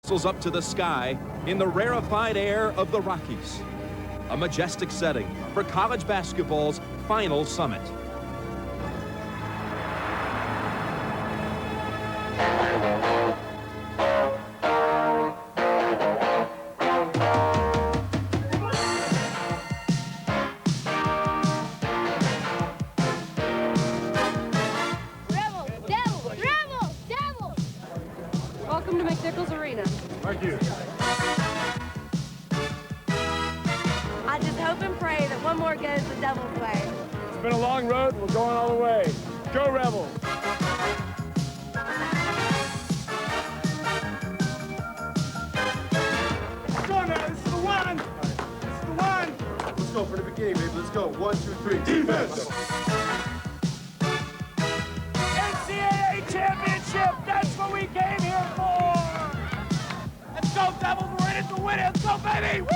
whistles up to the sky in the rarefied air of the Rockies. A majestic setting for college basketball's final summit. Welcome to McNichols Arena. Thank you. I just hope and pray that one more goes the Devil's way. It's been a long road. We're going all the way. Go Rebels! Let's go now. This is the one. This is the one. Let's go for the beginning, baby. Let's go. 1, 2, 3. Defense. NCAA championship. That's what we came here for. Let's go, Devils. We're in it to win it. Let's go, baby. Woo!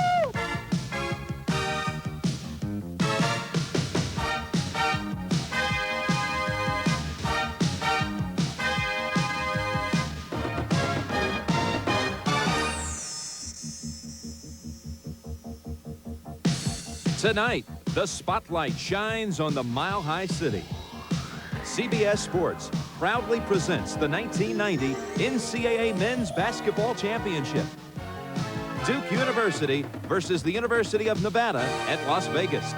Tonight, the spotlight shines on the Mile High City. CBS Sports proudly presents the 1990 NCAA Men's Basketball Championship. Duke University versus the University of Nevada at Las Vegas.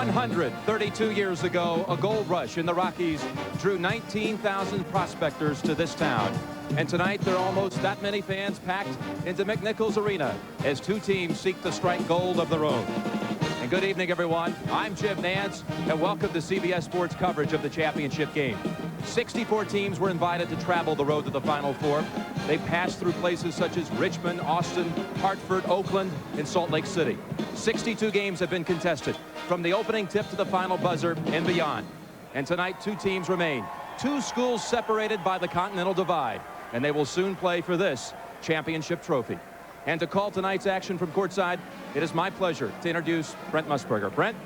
"132 years ago, a gold rush in the Rockies drew 19,000 prospectors to this town. And tonight, there are almost that many fans packed into McNichols Arena as two teams seek to strike gold of their own. And good evening, everyone. I'm Jim Nance, and welcome to CBS Sports coverage of the championship game. 64 teams were invited to travel the road to the Final Four. They passed through places such as Richmond, Austin, Hartford, Oakland, and Salt Lake City. 62 games have been contested, from the opening tip to the final buzzer and beyond. And tonight, two teams remain. Two schools separated by the Continental Divide, and they will soon play for this championship trophy. And to call tonight's action from courtside, it is my pleasure to introduce Brent Musburger. Brent?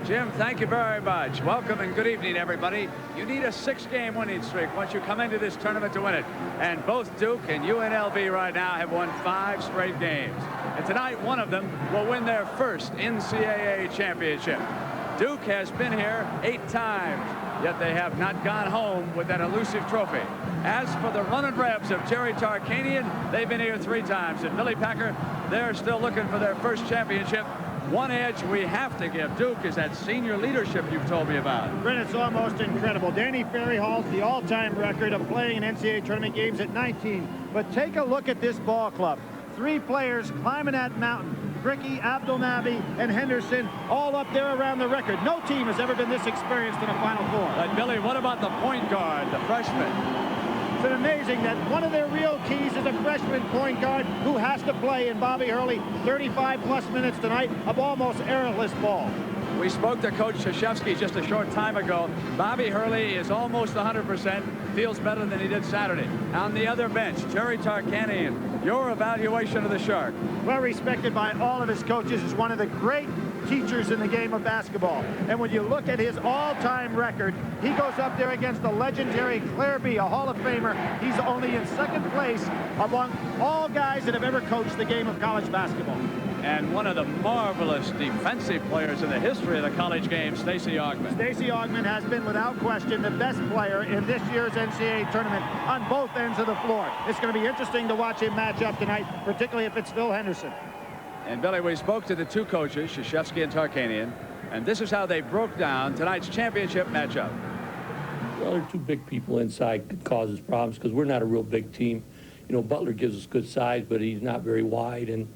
Jim, thank you very much. Welcome and good evening, everybody. You need a 6-game winning streak once you come into this tournament to win it. And both Duke and UNLV right now have won 5 straight games. And tonight, one of them will win their first NCAA championship. Duke has been here 8 times, yet they have not gone home with that elusive trophy. As for the running Rebs of Jerry Tarkanian, they've been here 3 times. And Billy Packer, they're still looking for their first championship. One edge we have to give Duke is that senior leadership you've told me about. Brent, it's almost incredible. Danny Ferry holds the all-time record of playing in NCAA tournament games at 19. But take a look at this ball club. 3 players climbing that mountain. Bricky, Abdelnaby, and Henderson all up there around the record. No team has ever been this experienced in a Final Four. But Billy, what about the point guard, the freshman? It's amazing that one of their real keys is a freshman point guard who has to play in Bobby Hurley 35-plus minutes tonight of almost errorless ball. We spoke to Coach Krzyzewski just a short time ago. Bobby Hurley is almost 100%, feels better than he did Saturday. On the other bench, Jerry Tarkanian, your evaluation of the Shark. Well respected by all of his coaches, is one of the great teachers in the game of basketball. And when you look at his all-time record, he goes up there against the legendary Claire B., a Hall of Famer. He's only in 2nd place among all guys that have ever coached the game of college basketball. And one of the marvelous defensive players in the history of the college game, Stacey Augmon. Stacey Augmon has been, without question, the best player in this year's NCAA tournament on both ends of the floor. It's going to be interesting to watch him match up tonight, particularly if it's Phil Henderson. And Billy, we spoke to the 2 coaches, Krzyzewski and Tarkanian, and this is how they broke down tonight's championship matchup. Well, there are 2 big people inside could cause us problems because we're not a real big team. You know, Butler gives us good size, but he's not very wide, and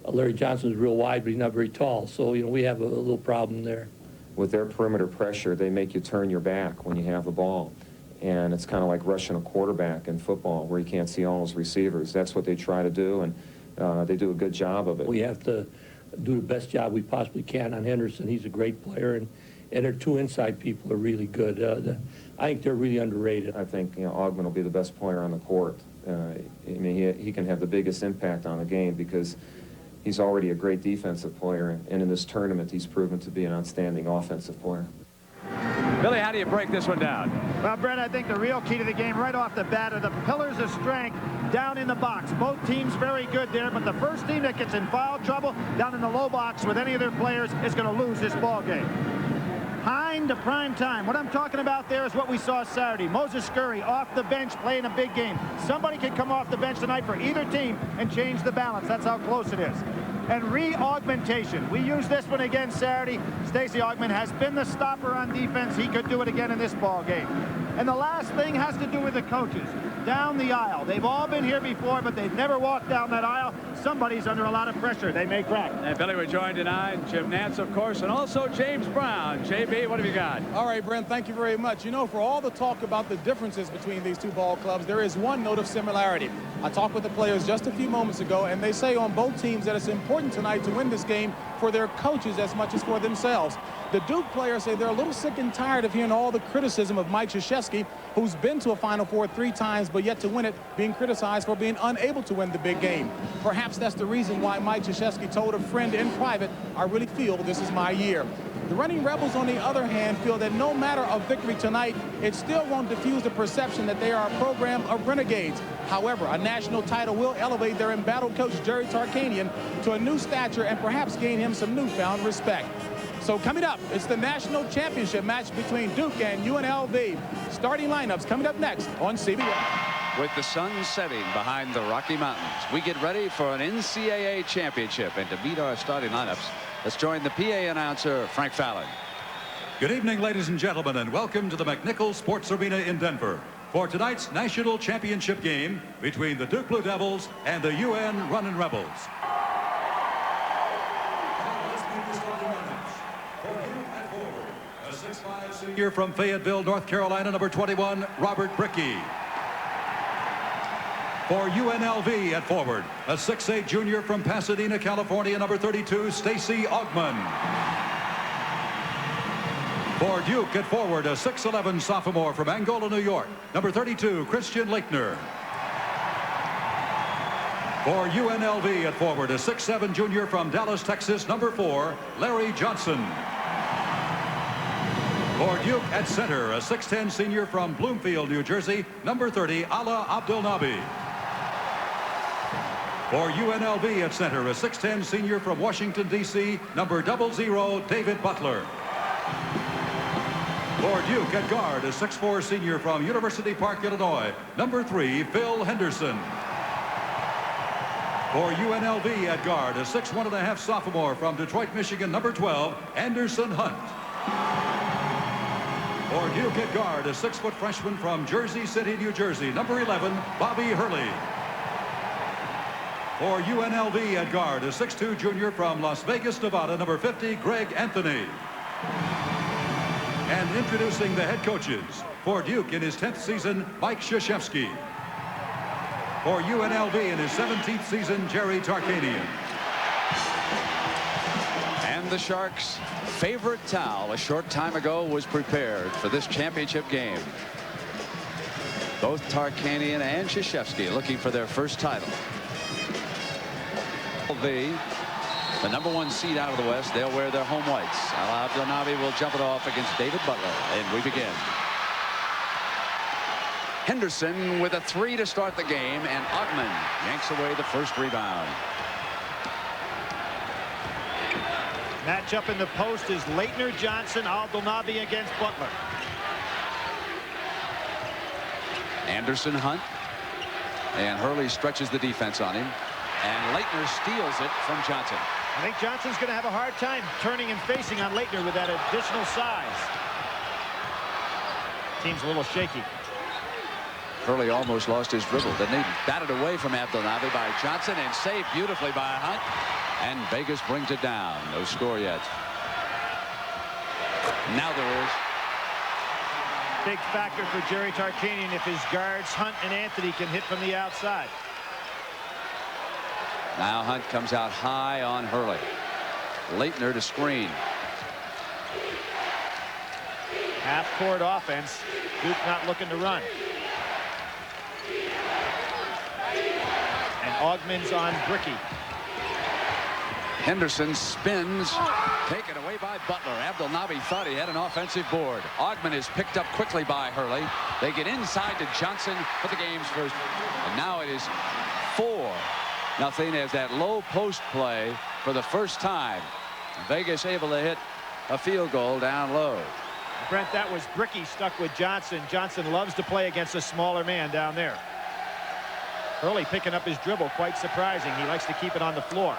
Larry Johnson's real wide, but he's not very tall. So, you know, we have a little problem there. With their perimeter pressure, they make you turn your back when you have the ball. And it's kind of like rushing a quarterback in football where you can't see all his receivers. That's what they try to do, and they do a good job of it. We have to do the best job we possibly can on Henderson. He's a great player, and their two inside people are really good. I think they're really underrated. I think Augman will be the best player on the court. I mean, he can have the biggest impact on a game because he's already a great defensive player, and in this tournament he's proven to be an outstanding offensive player. Billy, how do you break this one down? Well, Brett, I think the real key to the game right off the bat are the pillars of strength down in the box. Both teams very good there, but the first team that gets in foul trouble down in the low box with any of their players is going to lose this ball game. Hind to prime time. What I'm talking about there is what we saw Saturday. Moses Scurry off the bench playing a big game. Somebody can come off the bench tonight for either team and change the balance. That's how close it is. And re-augmentation. We used this one again Saturday. Stacey Augmon has been the stopper on defense. He could do it again in this ball game. And the last thing has to do with the coaches. Down the aisle. They've all been here before, but they've never walked down that aisle. Somebody's under a lot of pressure. They may crack. And Billy, we're joined tonight, Jim Nantz, of course, and also James Brown. JB, what have you got? All right, Brent, thank you very much. You know, for all the talk about the differences between these two ball clubs, there is one note of similarity. I talked with the players just a few moments ago, and they say on both teams that it's important tonight to win this game for their coaches as much as for themselves. The Duke players say they're a little sick and tired of hearing all the criticism of Mike Krzyzewski, who's been to a Final Four 3 times, but yet to win it, being criticized for being unable to win the big game. Perhaps that's the reason why Mike Krzyzewski told a friend in private, I really feel this is my year. The Running Rebels, on the other hand, feel that no matter of victory tonight, it still won't diffuse the perception that they are a program of renegades. However, a national title will elevate their embattled coach, Jerry Tarkanian, to a new stature and perhaps gain him some newfound respect. So coming up, it's the national championship match between Duke and UNLV. Starting lineups coming up next on CBS. With the sun setting behind the Rocky Mountains, we get ready for an NCAA championship. And to meet our starting lineups, let's join the PA announcer, Frank Fallon. Good evening, ladies and gentlemen, and welcome to the McNichols Sports Arena in Denver for tonight's national championship game between the Duke Blue Devils and the UN Running Rebels. A 6'5" senior from Fayetteville, North Carolina, number 21, Robert Brickey. For UNLV at forward, a 6'8" junior from Pasadena, California, number 32, Stacey Augmon. For Duke at forward, a 6'11" sophomore from Angola, New York, number 32, Christian Laettner. For UNLV at forward, a 6'7" junior from Dallas, Texas, number 4, Larry Johnson. For Duke at center, a 6'10" senior from Bloomfield, New Jersey, number 30, Ala Abdelnaby. For UNLV at center, a 6'10" senior from Washington, D.C., number 00, David Butler. For Duke at guard, a 6'4" senior from University Park, Illinois, number 3, Phil Henderson. For UNLV at guard, a 6'1½ sophomore from Detroit, Michigan, number 12, Anderson Hunt. For Duke at guard, a 6-foot freshman from Jersey City, New Jersey, number 11, Bobby Hurley. For UNLV at guard, a 6'2" junior from Las Vegas, Nevada, number 50, Greg Anthony. And introducing the head coaches. For Duke in his 10th season, Mike Krzyzewski. For UNLV in his 17th season, Jerry Tarkanian. And the Sharks' favorite towel a short time ago was prepared for this championship game. Both Tarkanian and Krzyzewski looking for their first title. The number 1 seed out of the West, they'll wear their home whites. Ala Abdelnaby will jump it off against David Butler, and we begin. Henderson with a 3 to start the game, and Augmon yanks away the first rebound. Matchup in the post is Laettner, Johnson, Abdelnaby against Butler. Anderson, Hunt, and Hurley stretches the defense on him, and Laettner steals it from Johnson. I think Johnson's going to have a hard time turning and facing on Laettner with that additional size. Team's a little shaky. Hurley almost lost his dribble, didn't he? Batted away from Abdelnaby by Johnson and saved beautifully by Hunt. And Vegas brings it down. No score yet. Now there is. Big factor for Jerry Tarkanian if his guards, Hunt and Anthony, can hit from the outside. Now Hunt comes out high on Hurley. Leitner to screen. Half-court offense. Duke not looking to run. And Augman's on Bricky. Henderson spins. Taken away by Butler. Abdelnaby thought he had an offensive board. Augman is picked up quickly by Hurley. They get inside to Johnson for the game's first. And now it is 4-0 as that low post play for the first time. Vegas able to hit a field goal down low. Brent, that was Bricky stuck with Johnson. Johnson loves to play against a smaller man down there. Hurley picking up his dribble, quite surprising. He likes to keep it on the floor.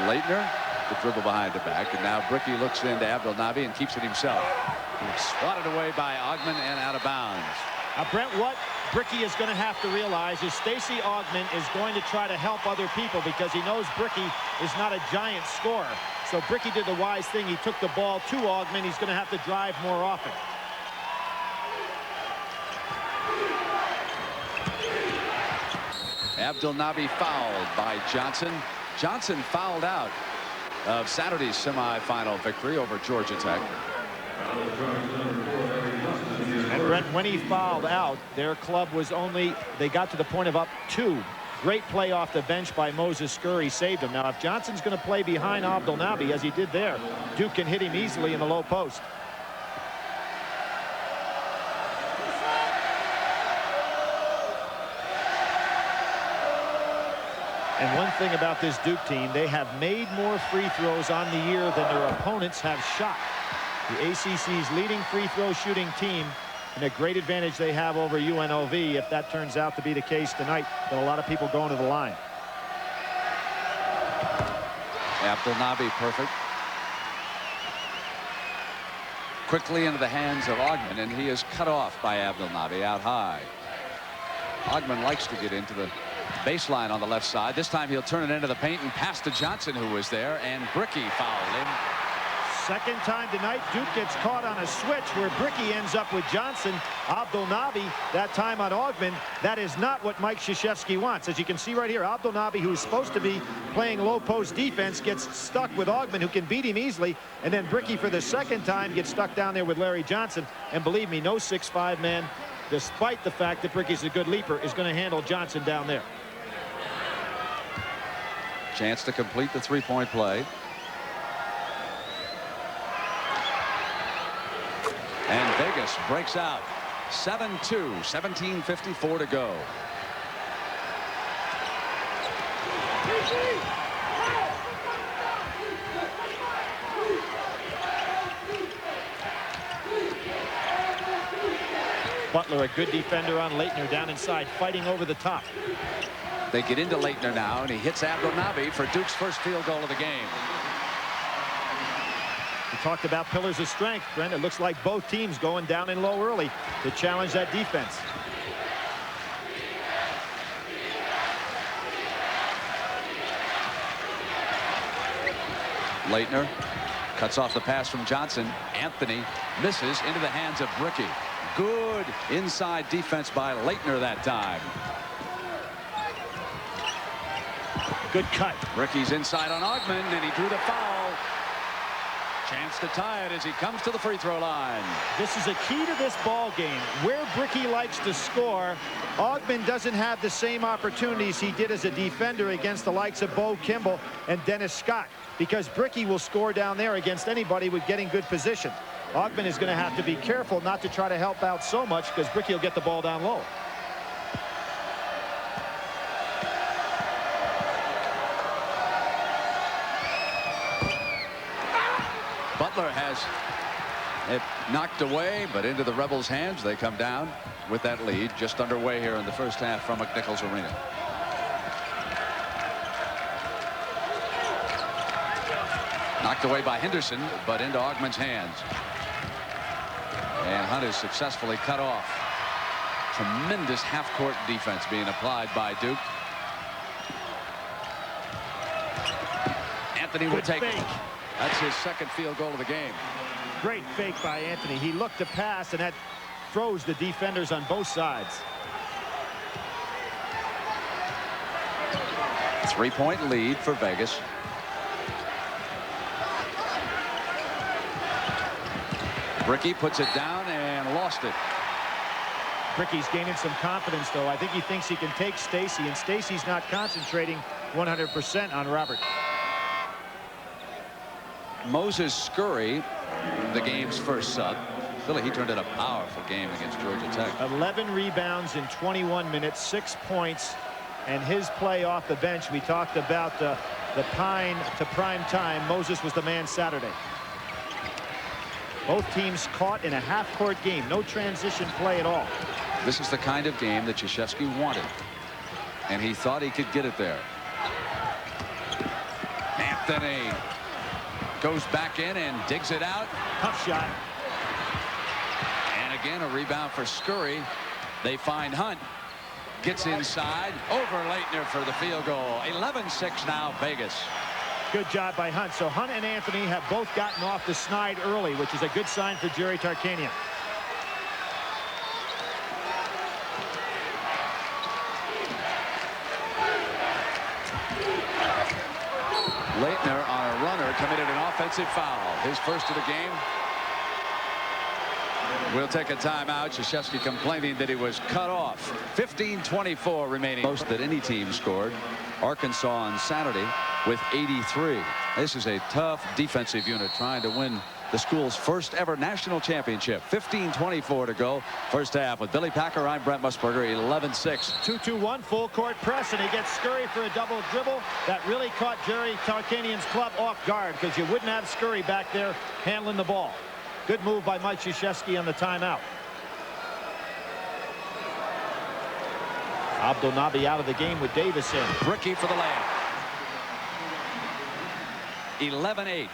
Leitner, the dribble behind the back, and now Bricky looks into Abdelnaby and keeps it himself. Swatted away by Augman and out of bounds. Now, Brent, what Bricky is going to have to realize is Stacey Augman is going to try to help other people because he knows Bricky is not a giant scorer. So Bricky did the wise thing. He took the ball to Augman. He's going to have to drive more often. Abdelnaby fouled by Johnson. Johnson fouled out of Saturday's semifinal victory over Georgia Tech. And Brent, when he fouled out, their club was only, they got to the point of up 2. Great play off the bench by Moses Scurry, saved him. Now, if Johnson's going to play behind Abdelnaby, as he did there, Duke can hit him easily in the low post. And one thing about this Duke team, they have made more free throws on the year than their opponents have shot. The ACC's leading free throw shooting team, and a great advantage they have over UNLV. If that turns out to be the case tonight, then a lot of people going to the line. Abdelnaby perfect. Quickly into the hands of Augman, and he is cut off by Abdelnaby out high. Augman likes to get into the baseline on the left side. This time he'll turn it into the paint and pass to Johnson, who was there, and Bricky fouled him. Second time tonight, Duke gets caught on a switch where Bricky ends up with Johnson. Abdelnaby, that time on Augman. That is not what Mike Krzyzewski wants. As you can see right here, Abdelnaby, who's supposed to be playing low post defense, gets stuck with Augman, who can beat him easily. And then Bricky, for the second time, gets stuck down there with Larry Johnson. And believe me, no 6'5" man, despite the fact that Bricky's a good leaper, is going to handle Johnson down there. Chance to complete the three-point play. And Vegas breaks out. 7-2, 17:54 to go. Butler, a good defender on Leitner down inside, fighting over the top. They get into Leitner now, and he hits Abdelnaby for Duke's first field goal of the game. We talked about pillars of strength, Brent. It looks like both teams going down in low early to challenge that defense. Leitner cuts off the pass from Johnson. Anthony misses into the hands of Bricky. Good inside defense by Leitner that time. Good cut. Bricky's inside on Augman, and he drew the foul. Chance to tie it as he comes to the free throw line. This is a key to this ball game. Where Bricky likes to score, Augman doesn't have the same opportunities he did as a defender against the likes of Bo Kimball and Dennis Scott, because Bricky will score down there against anybody with getting good position. Augman is going to have to be careful not to try to help out so much, because Bricky will get the ball down low. Butler has it knocked away, but into the Rebels' hands. They come down with that lead just underway here in the first half from McNichols Arena. Knocked away by Henderson, but into Augman's hands. And Hunt is successfully cut off. Tremendous half-court defense being applied by Duke. Anthony will take it. That's his second field goal of the game. Great fake by Anthony. He looked to pass, and that throws the defenders on both sides. 3-point lead for Vegas. Bricky puts it down and lost it. Bricky's gaining some confidence, though. I think he thinks he can take Stacy, and Stacy's not concentrating 100% on Robert. Moses Scurry, the game's first sub. Billy, he turned in a powerful game against Georgia Tech. 11 rebounds in 21 minutes, 6 points, and his play off the bench. We talked about the pine to prime time. Moses was the man Saturday. Both teams caught in a half-court game. No transition play at all. This is the kind of game that Krzyzewski wanted, and he thought he could get it there. Anthony goes back in and digs it out. Tough shot. And again, a rebound for Scurry. They find Hunt. Gets inside. Over Leitner for the field goal. 11-6 now, Vegas. Good job by Hunt. So Hunt and Anthony have both gotten off the snide early, which is a good sign for Jerry Tarkanian. Leitner on a runner committed an offensive foul. His first of the game. We'll take a timeout. Krzyzewski complaining that he was cut off. 15:24 remaining. Most that any team scored. Arkansas on Saturday with 83. This is a tough defensive unit trying to win the school's first ever national championship. 15:24 to go. First half with Billy Packer. I'm Brent Musburger. 11-6. 2-2-1 full court press, and he gets Scurry for a double dribble. That really caught Jerry Tarkanian's club off guard, because you wouldn't have Scurry back there handling the ball. Good move by Mike Krzyzewski on the timeout. Abdelnaby out of the game with Davis in. Bricky for the layup. 11-8.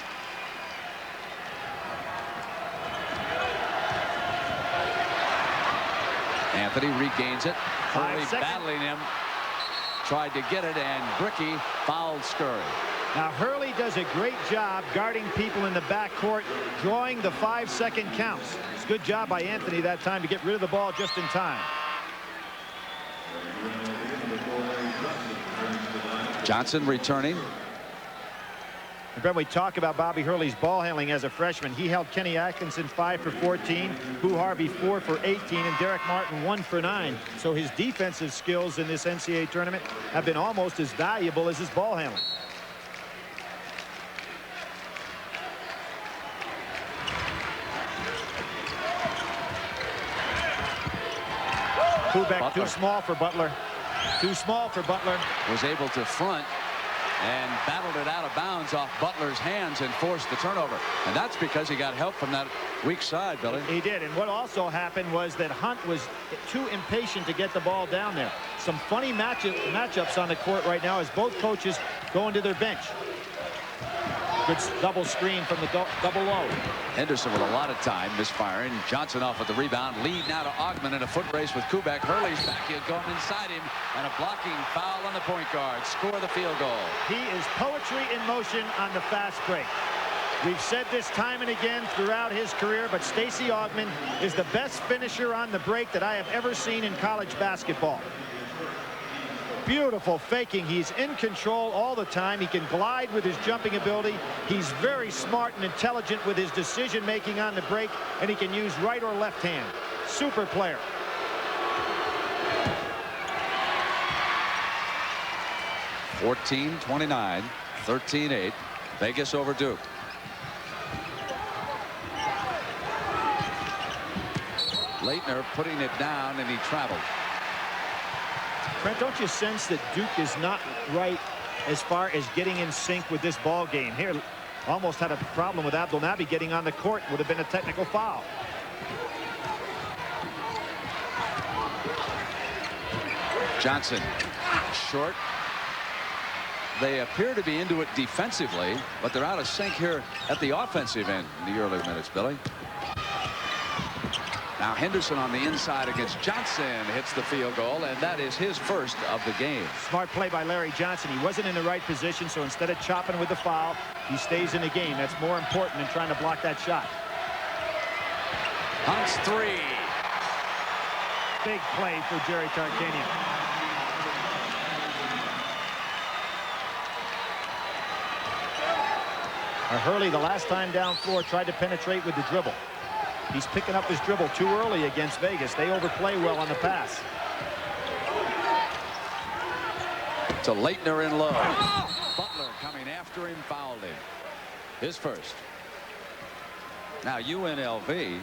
Anthony regains it. Hurley battling him. Tried to get it, and Bricky fouled Scurry. Now Hurley does a great job guarding people in the backcourt, drawing the 5-second counts. It's a good job by Anthony that time to get rid of the ball just in time. Johnson returning. And Brent, we talk about Bobby Hurley's ball handling as a freshman. He held Kenny Atkinson 5 for 14, Boo Harvey 4 for 18, and Derek Martin 1 for 9. So his defensive skills in this NCAA tournament have been almost as valuable as his ball handling. Kubek too small for Butler. Too small for Butler. Was able to front and battled it out of bounds off Butler's hands and forced the turnover. And that's because he got help from that weak side, Billy. He did. And what also happened was that Hunt was too impatient to get the ball down there. Some funny matchups on the court right now as both coaches go into their bench. Good double screen from the double low. Henderson with a lot of time misfiring. Johnson off with the rebound. Lead now to Augment in a foot race with Kubek. Hurley's back heel going inside him, and a blocking foul on the point guard. Score the field goal. He is poetry in motion on the fast break. We've said this time and again throughout his career, but Stacey Augment is the best finisher on the break that I have ever seen in college basketball. Beautiful faking. He's in control all the time. He can glide with his jumping ability. He's very smart and intelligent with his decision making on the break, and he can use right or left hand. Super player. (14-29), 13-8. Vegas over Duke. Leitner putting it down, and he traveled. Brent, don't you sense that Duke is not right as far as getting in sync with this ball game? Here, almost had a problem with Abdelnaby getting on the court. Would have been a technical foul. Johnson, short. They appear to be into it defensively, but they're out of sync here at the offensive end in the early minutes, Billy. Now Henderson on the inside against Johnson hits the field goal, and that is his first of the game. Smart play by Larry Johnson. He wasn't in the right position, so instead of chopping with the foul, he stays in the game. That's more important than trying to block that shot. Hunt's three. Big play for Jerry Tarkanian. Hurley, the last time down floor, tried to penetrate with the dribble. He's picking up his dribble too early against Vegas. They overplay well on the pass. To Leitner in low. Butler coming after him, fouled him. His first. Now UNLV,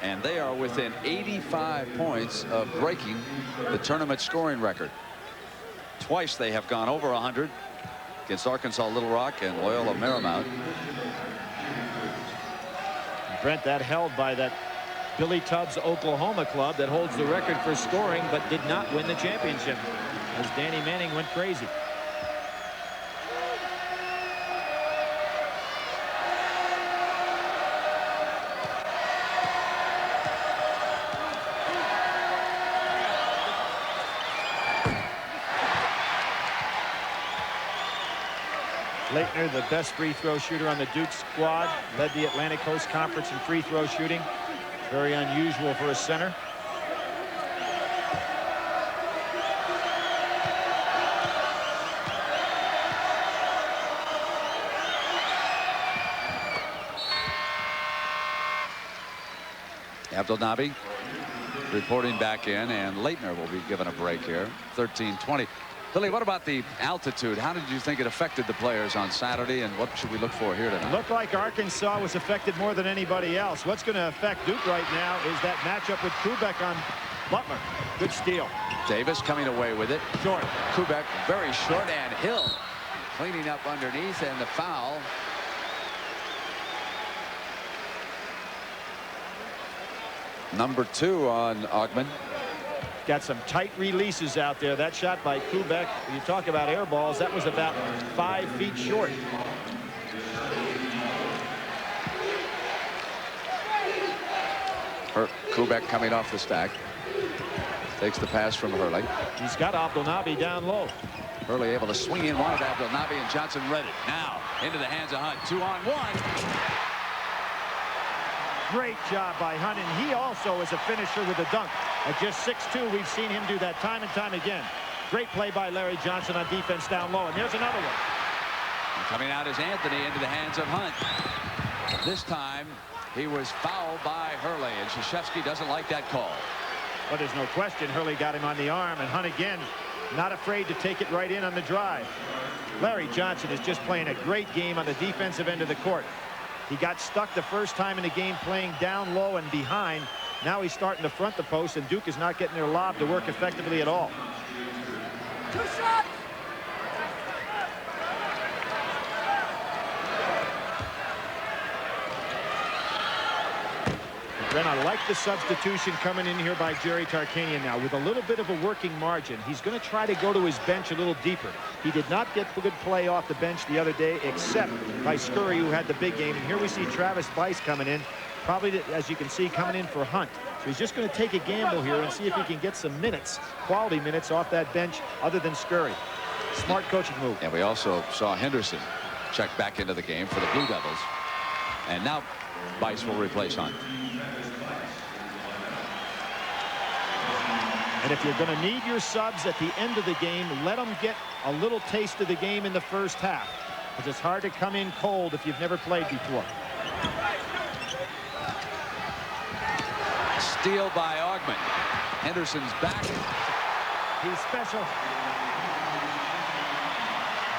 and they are within 85 points of breaking the tournament scoring record. Twice they have gone over 100 against Arkansas Little Rock and Loyola Marymount. Brent, that held by that Billy Tubbs Oklahoma club that holds the record for scoring but did not win the championship, as Danny Manning went crazy. Leitner, the best free throw shooter on the Duke squad, led the Atlantic Coast Conference in free throw shooting. Very unusual for a center. Abdelnaby reporting back in, and Leitner will be given a break here. 13-20. Billy, what about the altitude? How did you think it affected the players on Saturday, and what should we look for here tonight? Looked like Arkansas was affected more than anybody else. What's going to affect Duke right now is that matchup with Kubek on Butler. Good steal. Davis coming away with it. Short. Kubek very short, and Hill cleaning up underneath, and the foul. Number 2 on Ogman. Got some tight releases out there. That shot by Kubek, you talk about air balls, that was about 5 feet short. Kubek coming off the stack. Takes the pass from Hurley. He's got Abdelnaby down low. Hurley able to swing in one of Abdelnaby, and Johnson read it. Now into the hands of Hunt. 2-on-1. Great job by Hunt, and he also is a finisher with a dunk. At just 6'2", we've seen him do that time and time again. Great play by Larry Johnson on defense down low, and there's another one. And coming out is Anthony into the hands of Hunt. This time he was fouled by Hurley, and Krzyzewski doesn't like that call. But there's no question Hurley got him on the arm, and Hunt again not afraid to take it right in on the drive. Larry Johnson is just playing a great game on the defensive end of the court. He got stuck the first time in the game playing down low and behind. Now he's starting to front the post, and Duke is not getting their lob to work effectively at all. 2 shots. Then I like the substitution coming in here by Jerry Tarkanian now with a little bit of a working margin. He's going to try to go to his bench a little deeper. He did not get good play off the bench the other day except by Scurry, who had the big game. And here we see Travis Bice coming in, probably, as you can see, coming in for Hunt. So he's just going to take a gamble here and see if he can get some minutes, quality minutes off that bench other than Scurry. Smart coaching move. And we also saw Henderson check back into the game for the Blue Devils. And now Bice will replace Hunt. And if you're going to need your subs at the end of the game, let them get a little taste of the game in the first half, because it's hard to come in cold if you've never played before. Steal by Ogman. Henderson's back. He's special.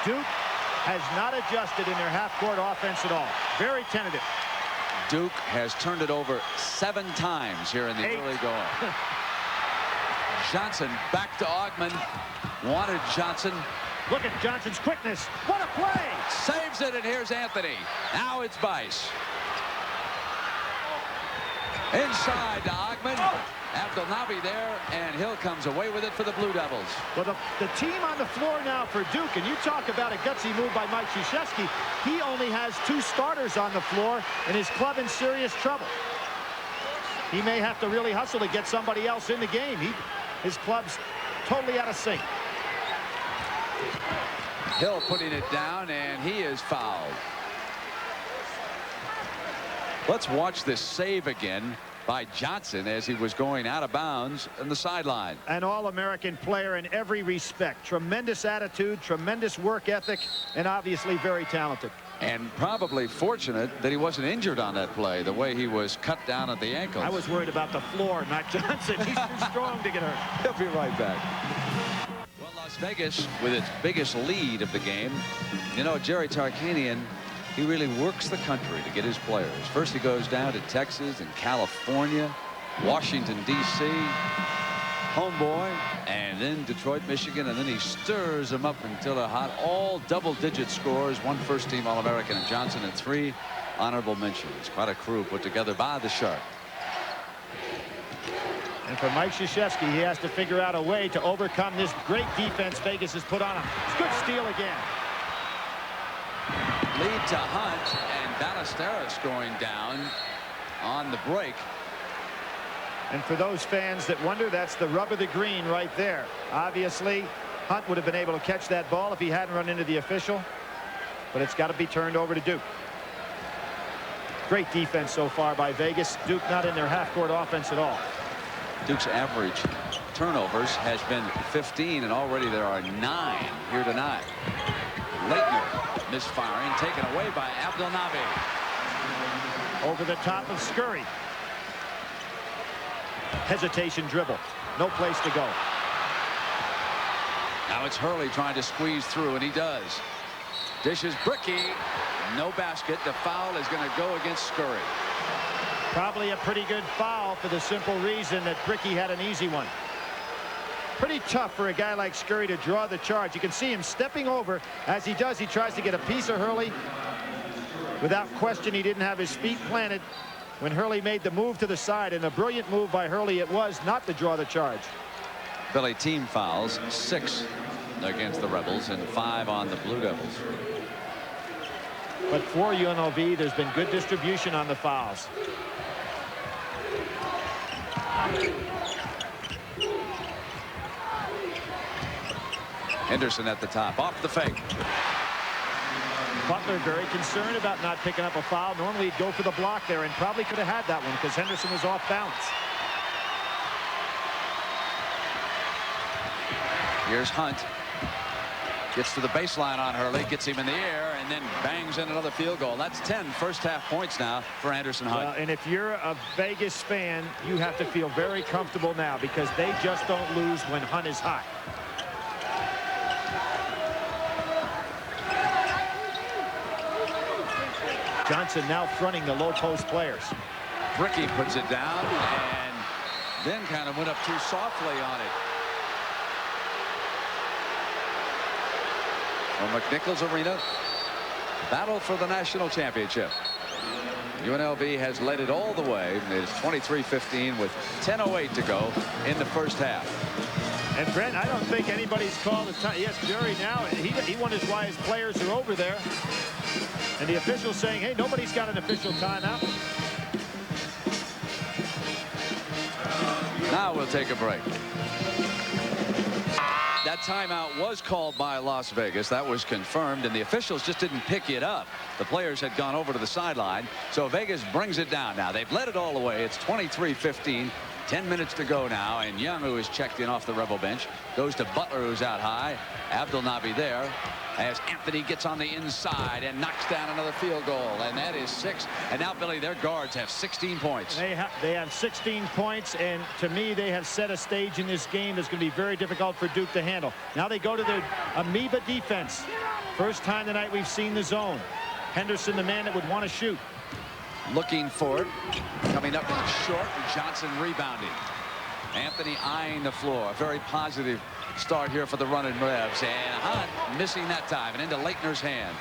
Duke has not adjusted in their half-court offense at all. Very tentative. Duke has turned it over 7 times here in the early going. Johnson back to Ogman. Wanted Johnson. Look at Johnson's quickness. What a play! Saves it, and here's Anthony. Now it's Bice. Inside to Ogman. Abdelnaby there, and Hill comes away with it for the Blue Devils. Well, the team on the floor now for Duke, and you talk about a gutsy move by Mike Krzyzewski. He only has 2 starters on the floor, and his club in serious trouble. He may have to really hustle to get somebody else in the game. His club's totally out of sync. Hill putting it down, and he is fouled. Let's watch this save again. by Johnson as he was going out of bounds on the sideline. An All-American player in every respect. Tremendous attitude, tremendous work ethic, and obviously very talented. And probably fortunate that he wasn't injured on that play, the way he was cut down at the ankle. I was worried about the floor, not Johnson. He's too strong to get hurt. He'll be right back. Well, Las Vegas with its biggest lead of the game. You know, Jerry Tarkanian, he really works the country to get his players. First he goes down to Texas and California, Washington, D.C., homeboy, and then Detroit, Michigan, and then he stirs them up until they're hot. All double-digit scores, 1 first-team All-American in Johnson and 3 honorable mentions. Quite a crew put together by the Shark. And for Mike Krzyzewski, he has to figure out a way to overcome this great defense Vegas has put on him. It's good steal again. Lead to Hunt, and Ballesteros going down on the break. And for those fans that wonder, that's the rub of the green right there. Obviously, Hunt would have been able to catch that ball if he hadn't run into the official. But it's got to be turned over to Duke. Great defense so far by Vegas. Duke not in their half-court offense at all. Duke's average turnovers has been 15, and already there are 9 here tonight. Leitner misfiring, taken away by Abdelnaby. Over the top of Scurry. Hesitation dribble. No place to go. Now it's Hurley trying to squeeze through, and he does. Dishes Bricky. No basket. The foul is going to go against Scurry. Probably a pretty good foul for the simple reason that Bricky had an easy one. Pretty tough for a guy like Scurry to draw the charge. You can see him stepping over. As he does, he tries to get a piece of Hurley. Without question, he didn't have his feet planted when Hurley made the move to the side, and a brilliant move by Hurley it was not to draw the charge. Billy, team fouls, 6 against the Rebels and 5 on the Blue Devils. But for UNLV, there's been good distribution on the fouls. Henderson at the top, off the fake. Butler very concerned about not picking up a foul. Normally he'd go for the block there, and probably could have had that one because Henderson was off balance. Here's Hunt. Gets to the baseline on Hurley, gets him in the air, and then bangs in another field goal. That's 10 first-half points now for Anderson Hunt. Well, and if you're a Vegas fan, you have to feel very comfortable now because they just don't lose when Hunt is hot. Johnson now fronting the low post players. Bricky puts it down and then kind of went up too softly on it. From McNichols Arena, battle for the national championship. UNLV has led it all the way. It's 23-15 with 10:08 to go in the first half. And Brent, I don't think anybody's called a time. Yes, Jerry now, he wonders why his players are over there. And the official's saying, hey, nobody's got an official timeout. Now we'll take a break. That timeout was called by Las Vegas. That was confirmed, and the officials just didn't pick it up. The players had gone over to the sideline, so Vegas brings it down. Now they've led it all the way. It's 23-15. 10 minutes to go now, and Young, who is checked in off the Rebel bench, goes to Butler, who's out high. Abdelnaby there as Anthony gets on the inside and knocks down another field goal, and that is 6. And now, Billy, their guards have 16 points. They have 16 points, and to me, they have set a stage in this game that's going to be very difficult for Duke to handle. Now they go to their amoeba defense. First time tonight we've seen the zone. Henderson, the man that would want to shoot. Looking for it, coming up short, Johnson rebounding. Anthony eyeing the floor. A very positive start here for the Running Rebs, and Hunt missing that time and into Leitner's hands.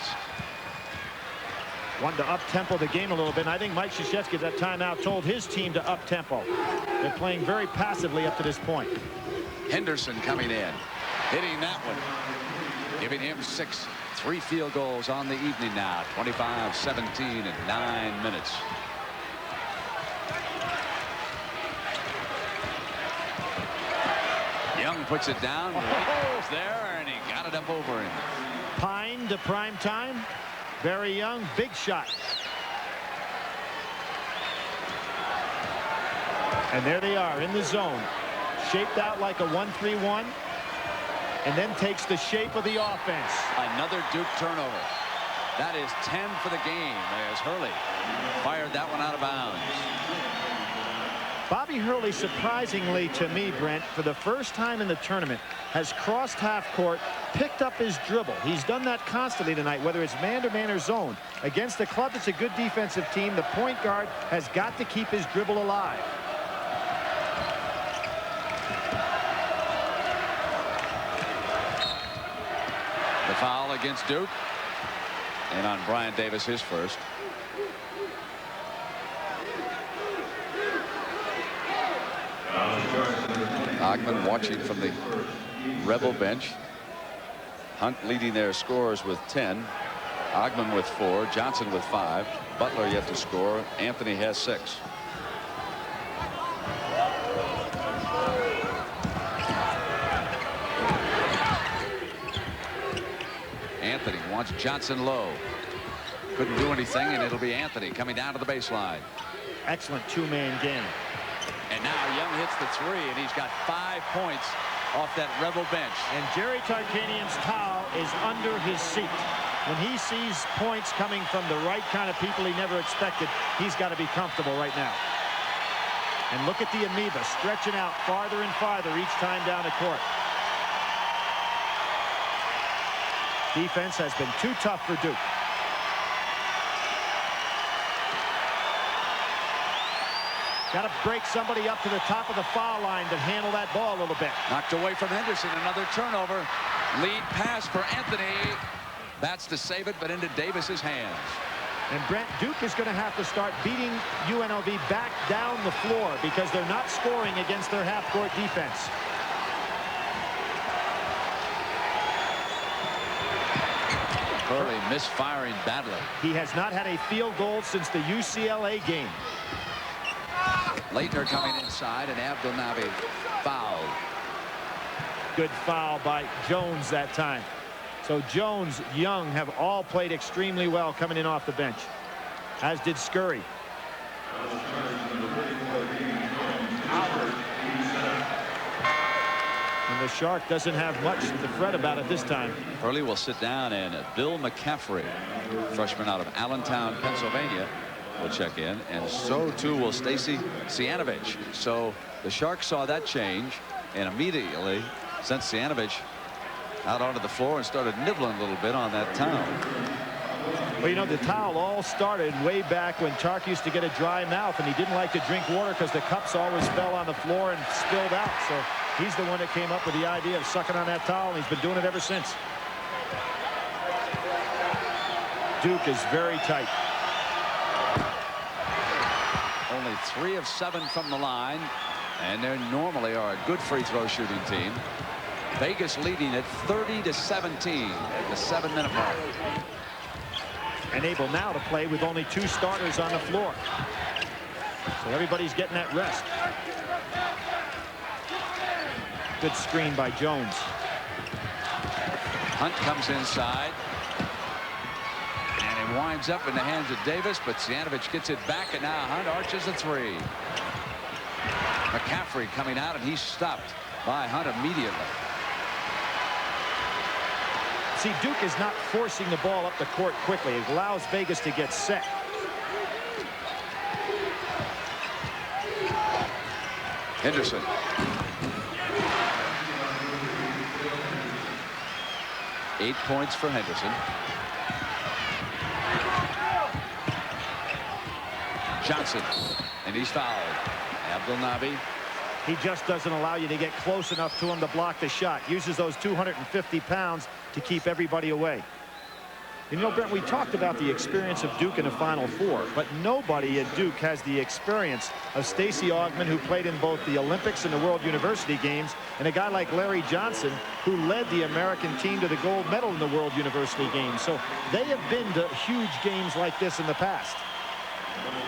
Wanted to up-tempo the game a little bit, and I think Mike Krzyzewski at that timeout told his team to up-tempo. They're playing very passively up to this point. Henderson coming in, hitting that one, giving him 6. 3 field goals on the evening now. 25-17 in 9 minutes. Young puts it down. He's there, and he got it up over him. Pine to prime time. Very Young, big shot. And there they are in the zone, shaped out like a 1-3-1, and then takes the shape of the offense. Another Duke turnover. That is 10 for the game as Hurley fired that one out of bounds. Bobby Hurley, surprisingly to me, Brent, for the first time in the tournament, has crossed half court, picked up his dribble. He's done that constantly tonight, whether it's man-to-man or zone. Against a club that's a good defensive team, the point guard has got to keep his dribble alive. The foul against Duke. And on Brian Davis, his first. Ogman watching from the Rebel bench. Hunt leading their scores with 10. Ogman with 4. Johnson with 5. Butler yet to score. Anthony has 6. Anthony wants Johnson low. Couldn't do anything, and it'll be Anthony coming down to the baseline. Excellent two-man game. And now Young hits the 3, and he's got 5 points off that Rebel bench. And Jerry Tarkanian's towel is under his seat. When he sees points coming from the right kind of people he never expected, he's got to be comfortable right now. And look at the amoeba stretching out farther and farther each time down the court. Defense has been too tough for Duke. Got to break somebody up to the top of the foul line to handle that ball a little bit. Knocked away from Henderson. Another turnover. Lead pass for Anthony. That's to save it, but into Davis's hands. And Brent, Duke is going to have to start beating UNLV back down the floor because they're not scoring against their half-court defense. Hurley misfiring badly. He has not had a field goal since the UCLA game. Leitner coming inside, and Abdelnaby fouled. Good foul by Jones that time. So Jones, Young have all played extremely well coming in off the bench, as did Scurry. And the Shark doesn't have much to fret about it this time. Hurley will sit down, and Bill McCaffrey, freshman out of Allentown, Pennsylvania, will check in, and so too will Stacy Cianovich. So the Sharks saw that change and immediately sent Cianovich out onto the floor and started nibbling a little bit on that towel. Well, you know, the towel all started way back when Tark used to get a dry mouth and he didn't like to drink water because the cups always fell on the floor and spilled out. So he's the one that came up with the idea of sucking on that towel, and he's been doing it ever since. Duke is very tight. Only 3 of 7 from the line, and they normally are a good free throw shooting team. Vegas leading at 30-17 at the 7-minute mark. And able now to play with only 2 starters on the floor. So everybody's getting that rest. Good screen by Jones. Hunt comes inside. And it winds up in the hands of Davis, but Cianovich gets it back, and now Hunt arches a 3. McCaffrey coming out, and he's stopped by Hunt immediately. See, Duke is not forcing the ball up the court quickly. It allows Vegas to get set. Henderson. Eight points for Henderson. Johnson, and he's fouled. Abdelnaby. He just doesn't allow you to get close enough to him to block the shot. Uses those 250 pounds to keep everybody away. And you know, Brent, we talked about the experience of Duke in the Final Four, but nobody at Duke has the experience of Stacey Augmon, who played in both the Olympics and the World University Games, and a guy like Larry Johnson, who led the American team to the gold medal in the World University Games. So they have been to huge games like this in the past.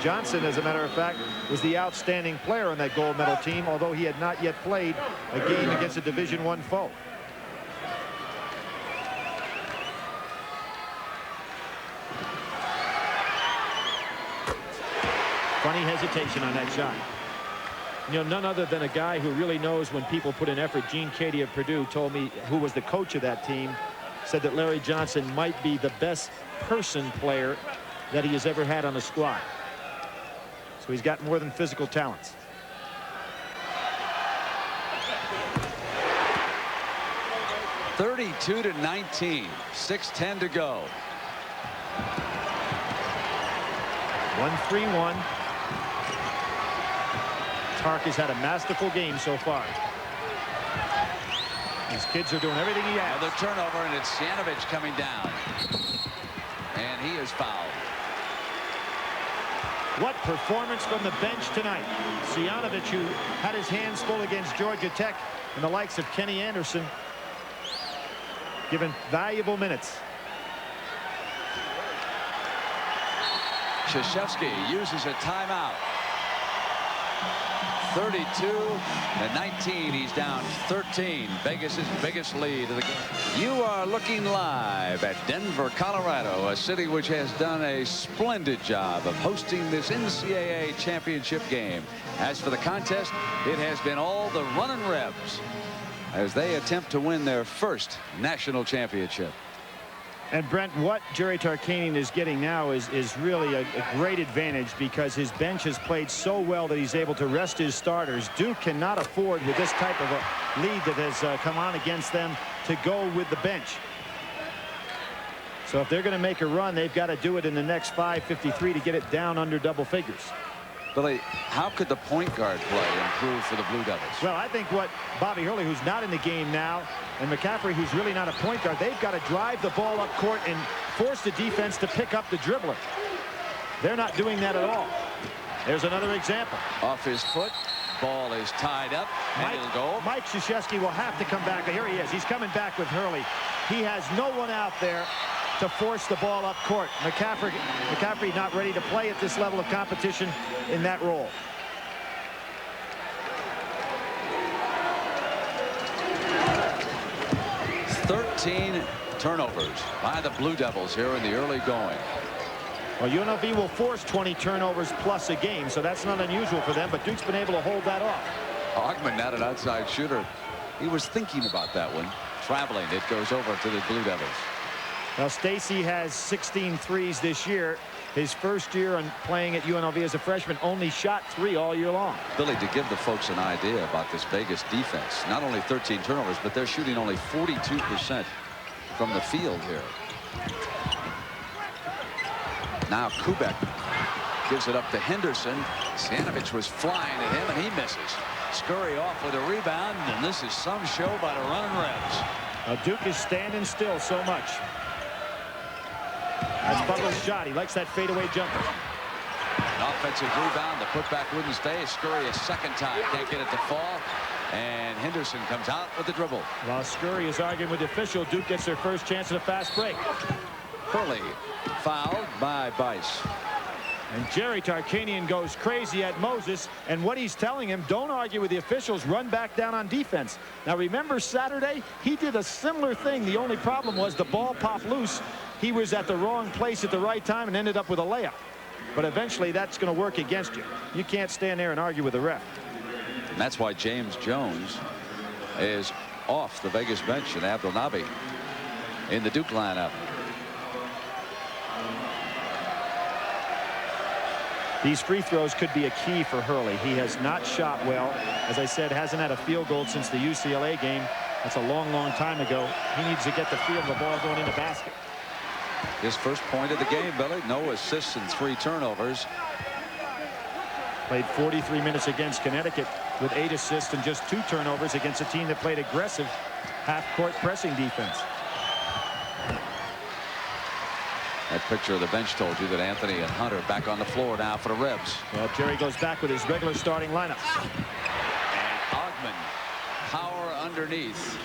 Johnson, as a matter of fact, was the outstanding player on that gold medal team, although he had not yet played a game against a Division I foe. Funny hesitation on that shot. You know, none other than a guy who really knows when people put in effort. Gene Cady of Purdue told me, who was the coach of that team, said that Larry Johnson might be the best person player that he has ever had on a squad. So he's got more than physical talents. (32-19), 6:10 to go. 1-3-1. Tark has had a masterful game so far. These kids are doing everything he has. Another turnover, and it's Cianovich coming down. And he is fouled. What performance from the bench tonight. Cianovich, who had his hands full against Georgia Tech, and the likes of Kenny Anderson, given valuable minutes. Krzyzewski uses a timeout. 32-19. He's down 13. Vegas's biggest lead of the game. You are looking live at Denver, Colorado, a city which has done a splendid job of hosting this NCAA championship game. As for the contest, it has been all the running Rebs as they attempt to win their first national championship. And Brent, what Jerry Tarkanian is getting now is really a great advantage, because his bench has played so well that he's able to rest his starters. Duke cannot afford, with this type of a lead that has come on against them, to go with the bench. So if they're going to make a run, they've got to do it in the next 5:53 to get it down under double figures. Billy, how could the point guard play improve for the Blue Devils? Well, I think what Bobby Hurley, who's not in the game now, and McCaffrey, who's really not a point guard, they've got to drive the ball up court and force the defense to pick up the dribbler. They're not doing that at all. There's another example. Off his foot. Ball is tied up, and it'll go. Mike Krzyzewski will have to come back. Here he is. He's coming back with Hurley. He has no one out there to force the ball up court. McCaffrey not ready to play at this level of competition in that role. Thirteen turnovers by the Blue Devils here in the early going. Well, UNLV will force 20 turnovers plus a game, so that's not unusual for them, but Duke's been able to hold that off. Ogman, not an outside shooter. He was thinking about that one. Traveling, it goes over to the Blue Devils. Now, Stacy has 16 threes this year. His first year on playing at UNLV as a freshman, only shot 3 all year long. Billy, to give the folks an idea about this Vegas defense, not only 13 turnovers, but they're shooting only 42% from the field here. Now Kubek gives it up to Henderson. Cianovich was flying at him, and he misses. Scurry off with a rebound, and this is some show by the running Rebs. Now Duke is standing still so much. That's Butler's shot. He likes that fadeaway jumper. An offensive rebound. The putback wouldn't stay. Scurry a second time. Can't get it to fall. And Henderson comes out with the dribble. While Scurry is arguing with the official, Duke gets their first chance at a fast break. Hurley fouled by Bice. And Jerry Tarkanian goes crazy at Moses, and what he's telling him, don't argue with the officials, run back down on defense. Now remember Saturday, he did a similar thing. The only problem was the ball popped loose. He was at the wrong place at the right time and ended up with a layup. But eventually that's going to work against you. You can't stand there and argue with the ref. And that's why James Jones is off the Vegas bench, and Abdelnaby in the Duke lineup. These free throws could be a key for Hurley. He has not shot well. As I said, hasn't had a field goal since the UCLA game. That's a long, long time ago. He needs to get the feel of the ball going in the basket. His first point of the game, Billy. No assists and 3 turnovers. Played 43 minutes against Connecticut with 8 assists and just 2 turnovers against a team that played aggressive half-court pressing defense. That picture of the bench told you that Anthony and Hunter back on the floor now for the Rebs. Well, Jerry goes back with his regular starting lineup. And Ogman, power underneath.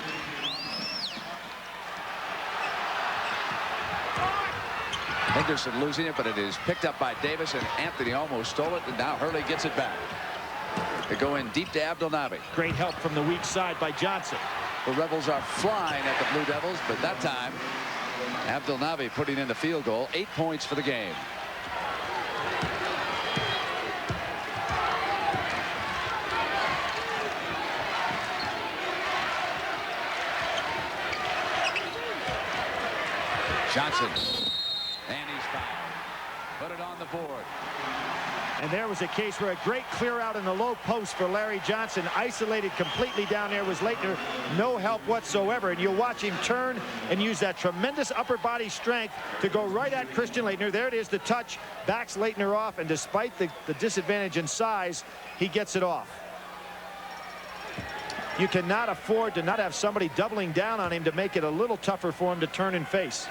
Henderson losing it, but it is picked up by Davis, and Anthony almost stole it, and now Hurley gets it back. They go in deep to Abdelnaby. Great help from the weak side by Johnson. The Rebels are flying at the Blue Devils, but that time Abdelnaby putting in the field goal. 8 points for the game. Johnson. And he's fouled. Put it on the board. And there was a case where a great clear out in the low post for Larry Johnson. Isolated completely down there was Leitner. No help whatsoever. And you'll watch him turn and use that tremendous upper body strength to go right at Christian Leitner. There it is, the touch. Backs Leitner off. And despite the disadvantage in size, he gets it off. You cannot afford to not have somebody doubling down on him to make it a little tougher for him to turn and face.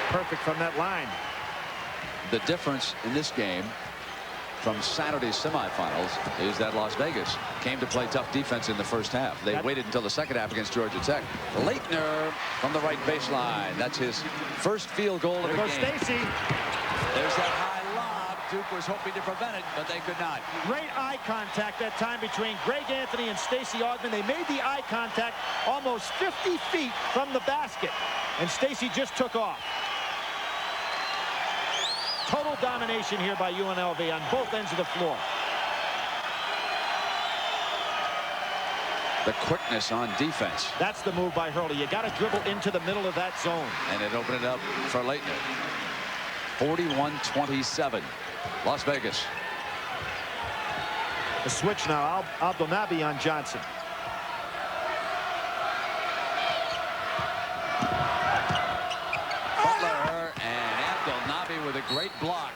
Perfect from that line. The difference in this game from Saturday's semifinals is that Las Vegas came to play tough defense in the first half. They waited until the second half against Georgia Tech. Leitner from the right baseline. That's his first field goal of the game. There goes Stacy. There's that high lob. Duke was hoping to prevent it, but they could not. Great eye contact that time between Greg Anthony and Stacey Augmon. They made the eye contact almost 50 feet from the basket, and Stacy just took off. Total domination here by UNLV on both ends of the floor. The quickness on defense. That's the move by Hurley. You got to dribble into the middle of that zone. And it opened it up for Leitner. 41-27. Las Vegas. The switch now. Abdelnaby on Johnson. With a great block.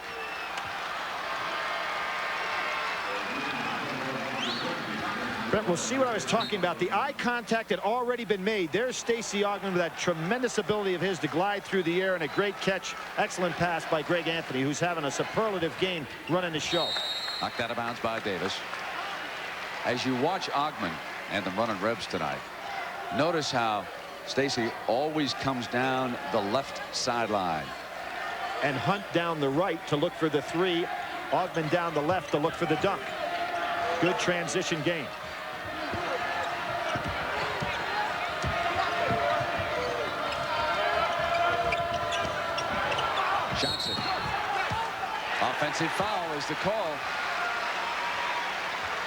Brent, we'll see what I was talking about. The eye contact had already been made. There's Stacey Augmon with that tremendous ability of his to glide through the air, and a great catch. Excellent pass by Greg Anthony, who's having a superlative game running the show. Knocked out of bounds by Davis. As you watch Augmon and the running Rebs tonight, notice how Stacey always comes down the left sideline. And Hunt down the right to look for the three. Augmon down the left to look for the dunk. Good transition game. Johnson. Offensive foul is the call.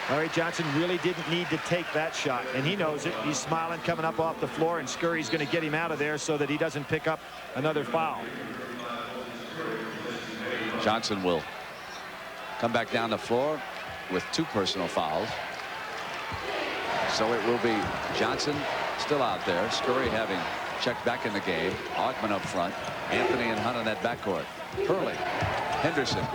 Larry Johnson really didn't need to take that shot, and he knows it. He's smiling coming up off the floor, and Scurry's going to get him out of there so that he doesn't pick up another foul. Johnson will come back down the floor with 2 personal fouls. So it will be Johnson still out there. Scurry having checked back in the game. Augmon up front. Anthony and Hunt on that backcourt. Hurley, Henderson,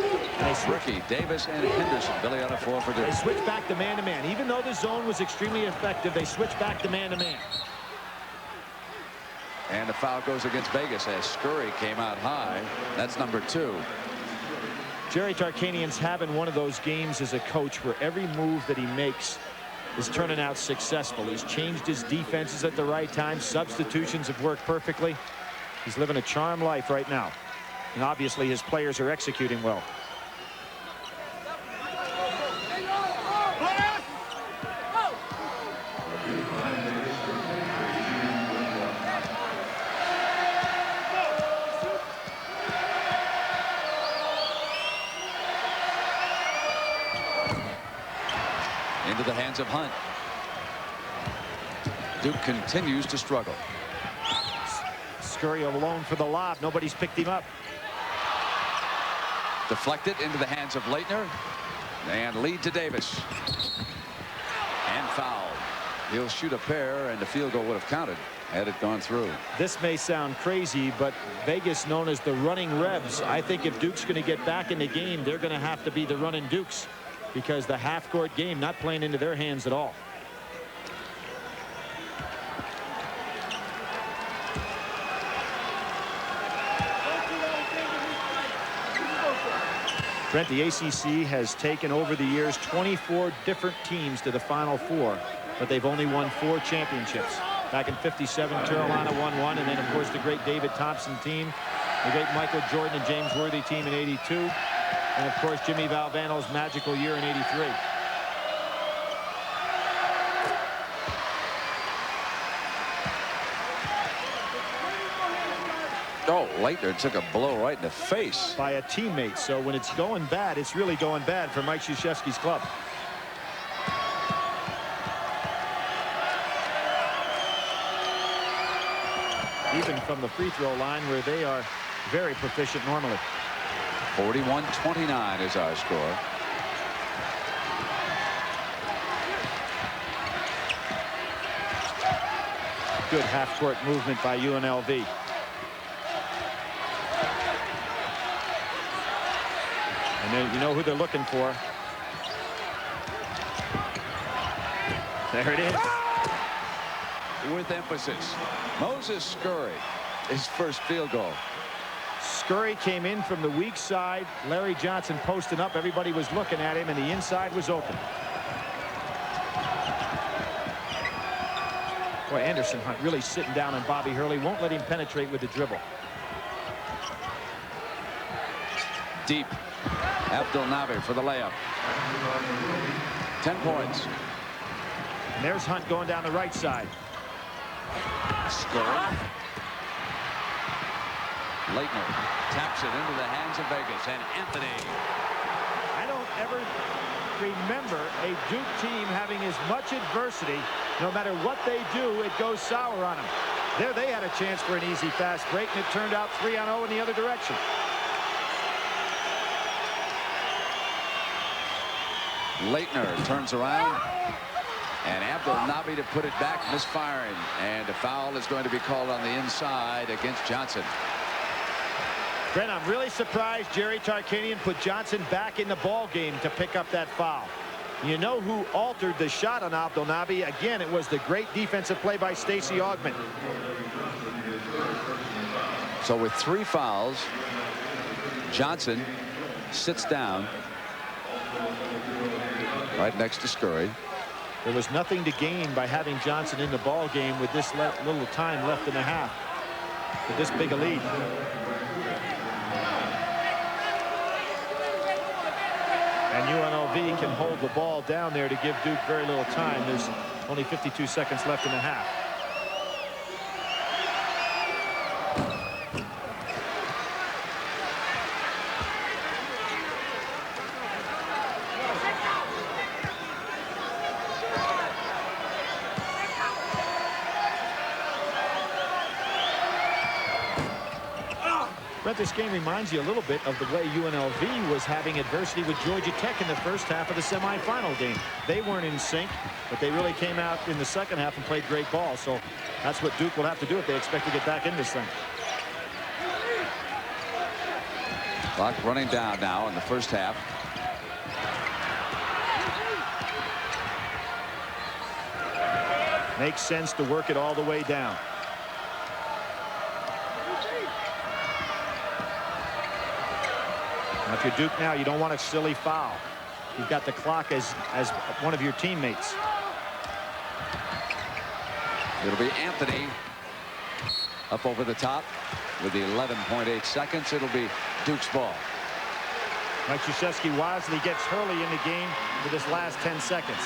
Ricky, Davis, and Henderson. Billy on a 4 for Duke. They switch back to man-to-man. Even though the zone was extremely effective, they switch back to man-to-man. And the foul goes against Vegas as Scurry came out high. That's number 2. Jerry Tarkanian's having one of those games as a coach where every move that he makes is turning out successful. He's changed his defenses at the right time. Substitutions have worked perfectly. He's living a charmed life right now. And obviously his players are executing well. Into the hands of Hunt. Duke continues to struggle. Scurry alone for the lob. Nobody's picked him up. Deflected into the hands of Leitner. And lead to Davis. And fouled. He'll shoot a pair, and the field goal would have counted had it gone through. This may sound crazy, but Vegas, known as the running Rebs, I think if Duke's going to get back in the game, they're going to have to be the running Dukes, because the half-court game not playing into their hands at all. Brent, the ACC has taken over the years 24 different teams to the Final Four, but they've only won 4 championships. Back in '57, Carolina won 1, and then, of course, the great David Thompson team, the great Michael Jordan and James Worthy team in '82, and, of course, Jimmy Valvano's magical year in '83. Oh, Leitner took a blow right in the face by a teammate. So when it's going bad, it's really going bad for Mike Krzyzewski's club. even from the free throw line where they are very proficient normally. 41-29 is our score. Good half-court movement by UNLV. And then you know who they're looking for. There it is. With emphasis, Moses Scurry, his first field goal. Scurry came in from the weak side. Larry Johnson posting up. Everybody was looking at him, and the inside was open. Boy, Anderson Hunt really sitting down on Bobby Hurley. Won't let him penetrate with the dribble. Deep. Abdul Nabi for the layup. 10 points. And there's Hunt going down the right side. Scurry. Leitner taps it into the hands of Vegas, and Anthony. I don't ever remember a Duke team having as much adversity. No matter what they do, it goes sour on them. There they had a chance for an easy fast break, and it turned out 3-0 in the other direction. Leitner turns around, and Abdul Nabi to put it back, misfiring, and a foul is going to be called on the inside against Johnson. Brent, I'm really surprised Jerry Tarkanian put Johnson back in the ball game to pick up that foul. You know who altered the shot on Abdul Nabi? Again, it was the great defensive play by Stacey Augmon. So with 3 fouls, Johnson sits down right next to Scurry. There was nothing to gain by having Johnson in the ball game with this little time left in the half. With this big a lead. And UNLV can hold the ball down there to give Duke very little time. There's only 52 seconds left in the half. But this game reminds you a little bit of the way UNLV was having adversity with Georgia Tech in the first half of the semifinal game. They weren't in sync, but they really came out in the second half and played great ball. So that's what Duke will have to do if they expect to get back in this thing. Clock running down now in the first half. Makes sense to work it all the way down. Now, if you're Duke now, you don't want a silly foul. You've got the clock as one of your teammates. It'll be Anthony up over the top with the 11.8 seconds. It'll be Duke's ball. Mike Krzyzewski-Wosley gets Hurley in the game for this last 10 seconds.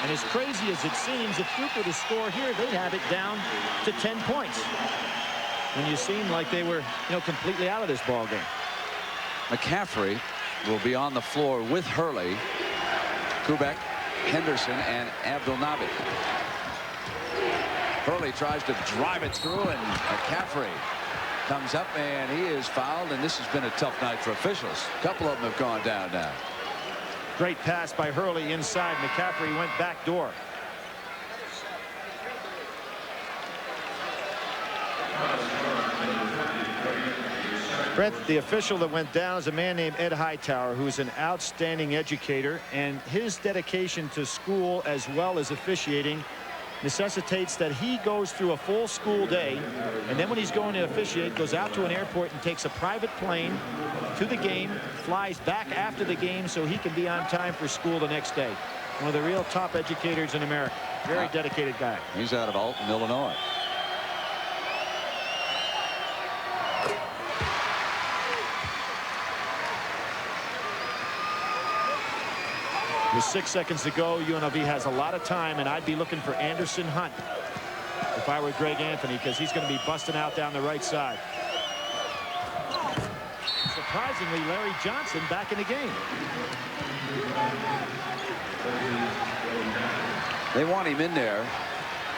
And as crazy as it seems, if Duke were to score here, they'd have it down to 10 points. When you seem like they were, completely out of this ball game. McCaffrey will be on the floor with Hurley, Kubek, Henderson, and Abdul Nabi. Hurley tries to drive it through, and McCaffrey comes up, and he is fouled, and this has been a tough night for officials. A couple of them have gone down now. Great pass by Hurley inside. McCaffrey went back door. Brent, the official that went down is a man named Ed Hightower, who's an outstanding educator, and his dedication to school as well as officiating necessitates that he goes through a full school day, and then when he's going to officiate, goes out to an airport and takes a private plane to the game, flies back after the game so he can be on time for school the next day. One of the real top educators in America. Very dedicated guy. He's out of Alton, Illinois. With 6 seconds to go, UNLV has a lot of time, and I'd be looking for Anderson Hunt if I were Greg Anthony, because he's going to be busting out down the right side. Surprisingly, Larry Johnson back in the game. They want him in there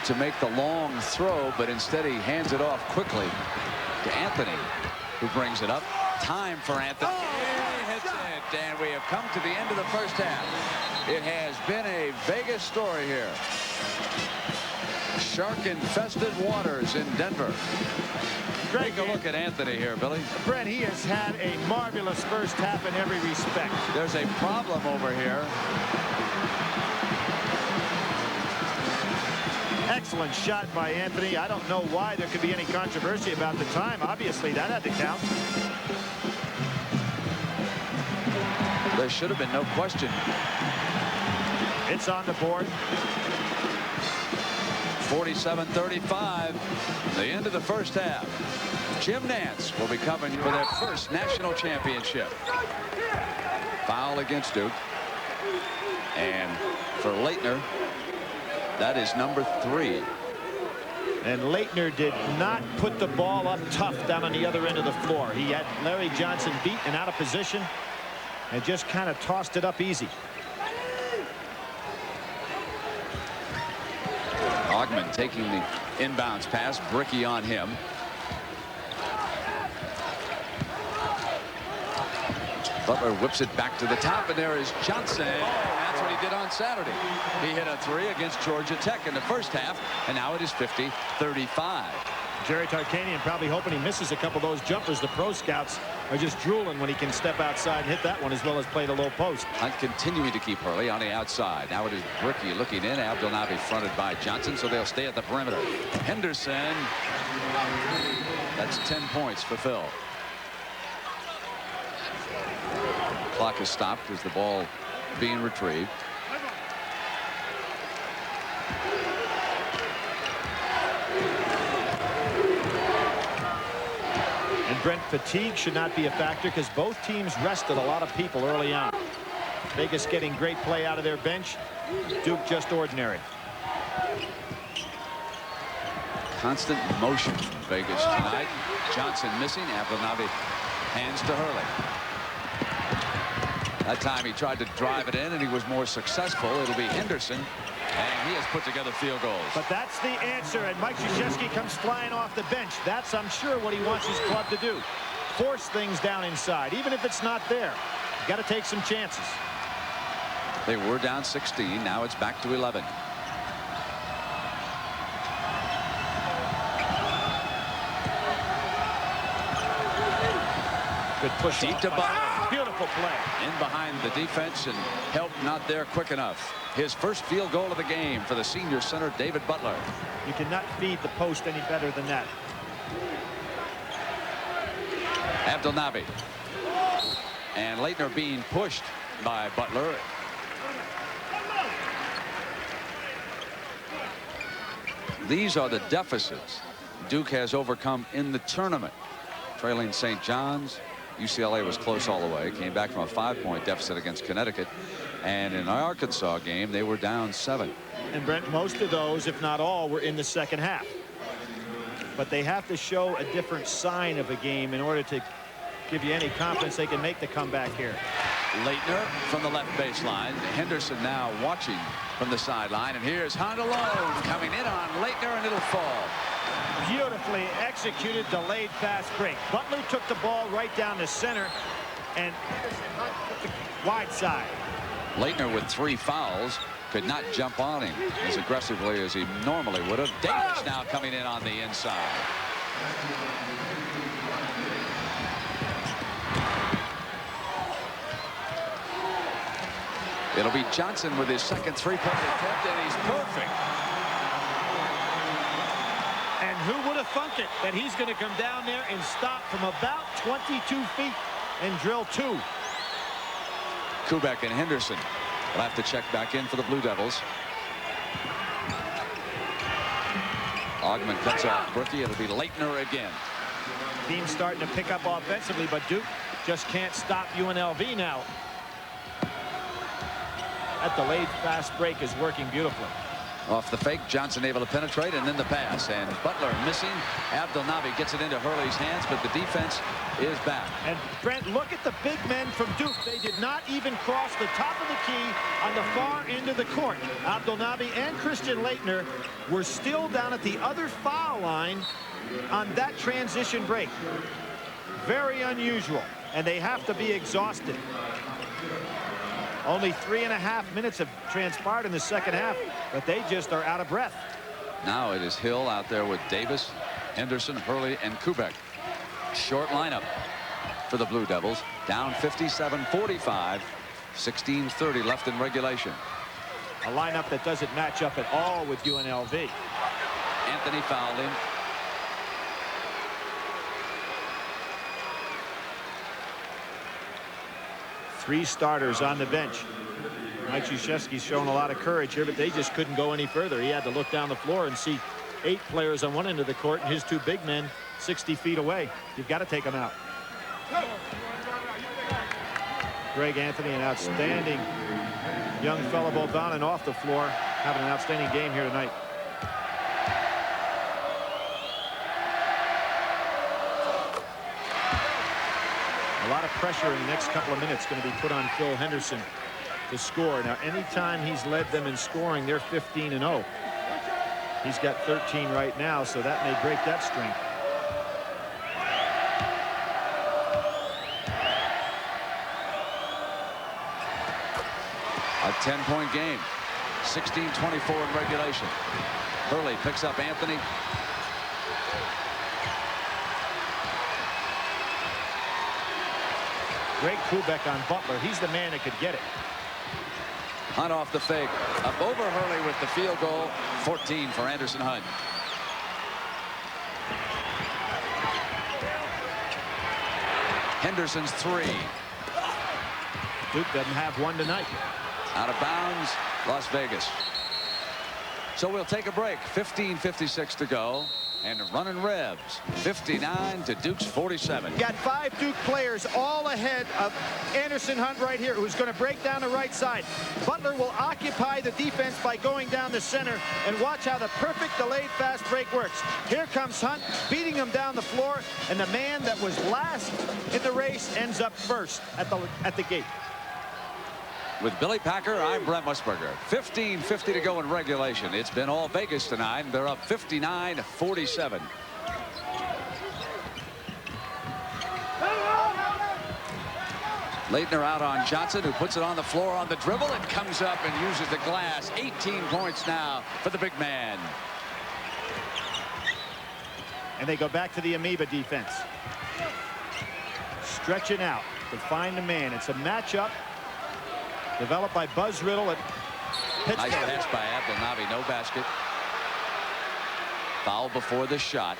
to make the long throw, but instead he hands it off quickly to Anthony, who brings it up. Time for Anthony. He hits it, and we have come to the end of the first half. It has been a Vegas story here. Shark-infested waters in Denver. Take a look at Anthony here, Billy. Brent, he has had a marvelous first half in every respect. There's a problem over here. Excellent shot by Anthony. I don't know why there could be any controversy about the time. Obviously, that had to count. There should have been no question. It's on the board. 47-35, the end of the first half. Jim Nance will be covering for their first national championship. Foul against Duke. And for Leitner, that is number 3. And Leitner did not put the ball up tough down on the other end of the floor. He had Larry Johnson beat and out of position and just kind of tossed it up easy. Ogman taking the inbounds pass. Bricky on him. Butler whips it back to the top, and there is Johnson. That's what he did on Saturday. He hit a 3 against Georgia Tech in the first half, and now it is 50-35. Jerry Tarkanian probably hoping he misses a couple of those jumpers. The pro scouts are just drooling when he can step outside and hit that one as well as play the low post. Hunt continuing to keep Hurley on the outside. Now it is Bricky looking in. Abdelnaby fronted by Johnson, so they'll stay at the perimeter. Henderson. That's 10 points for Phil. Clock is stopped as the ball being retrieved. And Brent, fatigue should not be a factor because both teams rested a lot of people early on. Vegas getting great play out of their bench. Duke just ordinary. Constant motion from Vegas tonight. Johnson missing. Abdelnaby hands to Hurley. That time he tried to drive it in and he was more successful. It'll be Henderson, and he has put together field goals. But that's the answer, and Mike Krzyzewski comes flying off the bench. That's, I'm sure, what he wants his club to do. Force things down inside, even if it's not there. You got to take some chances. They were down 16. Now it's back to 11. Good push deep to Butler. Beautiful play. In behind the defense and help not there quick enough. His first field goal of the game for the senior center, David Butler. You cannot feed the post any better than that. Abdelnaby. And Leitner being pushed by Butler. These are the deficits Duke has overcome in the tournament. Trailing St. John's. UCLA was close all the way. Came back from a 5-point deficit against Connecticut. And in our Arkansas game, they were down 7. And Brent, most of those, if not all, were in the second half. But they have to show a different sign of a game in order to give you any confidence they can make the comeback here. Leitner from the left baseline. Henderson now watching from the sideline. And here's Hunt alone coming in on Leitner, and it'll fall. Beautifully executed delayed fast break. Butler took the ball right down the center, and Hunt took the wide side. Leitner with 3 fouls could not jump on him as aggressively as he normally would have. Davis now coming in on the inside. It'll be Johnson with his second 3-point attempt, and he's perfect. And who would have thunk it that he's going to come down there and stop from about 22 feet and drill 2. Kubek and Henderson will have to check back in for the Blue Devils. Ogman cuts off Brookie. It'll be Leitner again. Team starting to pick up offensively, but Duke just can't stop UNLV now. That delayed fast break is working beautifully. Off the fake, Johnson able to penetrate, and then the pass. And Butler missing. Abdelnaby gets it into Hurley's hands, but the defense is back. And Brent, look at the big men from Duke. They did not even cross the top of the key on the far end of the court. Abdelnaby and Christian Laettner were still down at the other foul line on that transition break. Very unusual, and they have to be exhausted. Only 3.5 minutes have transpired in the second half, but they just are out of breath. Now it is Hill out there with Davis, Henderson, Hurley, and Kubek. Short lineup for the Blue Devils. Down 57-45, 16:30 left in regulation. A lineup that doesn't match up at all with UNLV. Anthony fouled him. Three starters on the bench. Mike Krzyzewski's shown a lot of courage here, but they just couldn't go any further. He had to look down the floor and see 8 players on one end of the court and his 2 big men 60 feet away. You've got to take them out. Greg Anthony, an outstanding young fellow both on and off the floor, having an outstanding game here tonight. A lot of pressure in the next couple of minutes going to be put on Phil Henderson to score. Now, anytime he's led them in scoring, they're 15-0. He's got 13 right now, so that may break that streak. A 10-point game. 16-24 in regulation. Hurley picks up Anthony. Great Kubek on Butler. He's the man that could get it. Hunt off the fake. Up over Hurley with the field goal. 14 for Anderson Hunt. Henderson's 3. Duke doesn't have one tonight. Out of bounds, Las Vegas. So we'll take a break. 15:56 to go. And running Rebs 59 to Duke's 47. Got 5 Duke players all ahead of Anderson Hunt right here, who's going to break down the right side. Butler will occupy the defense by going down the center, and watch how the perfect delayed fast break works. Here comes Hunt beating him down the floor, and the man that was last in the race ends up first at the gate. With Billy Packer, I'm Brent Musburger. 15:50 to go in regulation. It's been all Vegas tonight. They're up 59-47. Laettner out on Johnson, who puts it on the floor on the dribble and comes up and uses the glass. 18 points now for the big man. And they go back to the amoeba defense. Stretching out to find the man. It's a matchup developed by Buzz Riddle at Pittsburgh. Nice pass by Abdelnaby, no basket. Foul before the shot.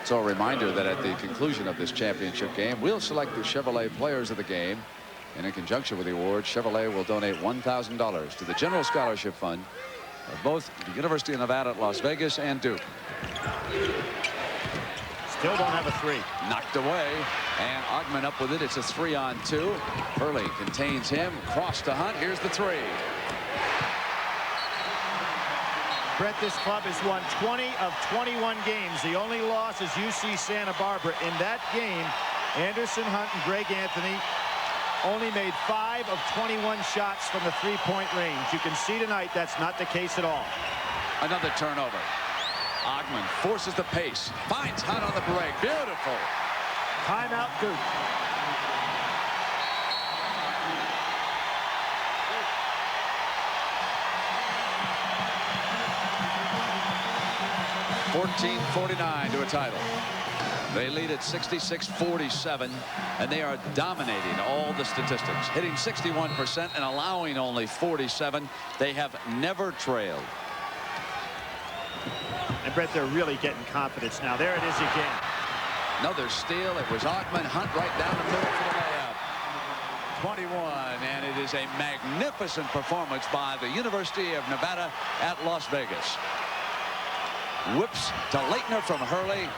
So a reminder that at the conclusion of this championship game, we'll select the Chevrolet players of the game. And in conjunction with the award, Chevrolet will donate $1,000 to the General Scholarship Fund of both the University of Nevada at Las Vegas and Duke. Still don't have a 3. Knocked away, and Ogman up with it. It's a 3-on-2. Hurley contains him. Cross to Hunt. Here's the 3. Brett, this club has won 20 of 21 games. The only loss is UC Santa Barbara. In that game, Anderson Hunt and Greg Anthony only made 5 of 21 shots from the 3-point range. You can see tonight that's not the case at all. Another turnover. Ogman forces the pace, finds Hunt on the break. Beautiful. Timeout, Duke. $14.49 to a title. They lead at 66-47, and they are dominating all the statistics, hitting 61% and allowing only 47. They have never trailed. And Brett, they're really getting confidence now. There it is again. Another steal. It was Ogman. Hunt right down the middle for the layup. 21, and it is a magnificent performance by the University of Nevada at Las Vegas. Whips to Laettner from Hurley.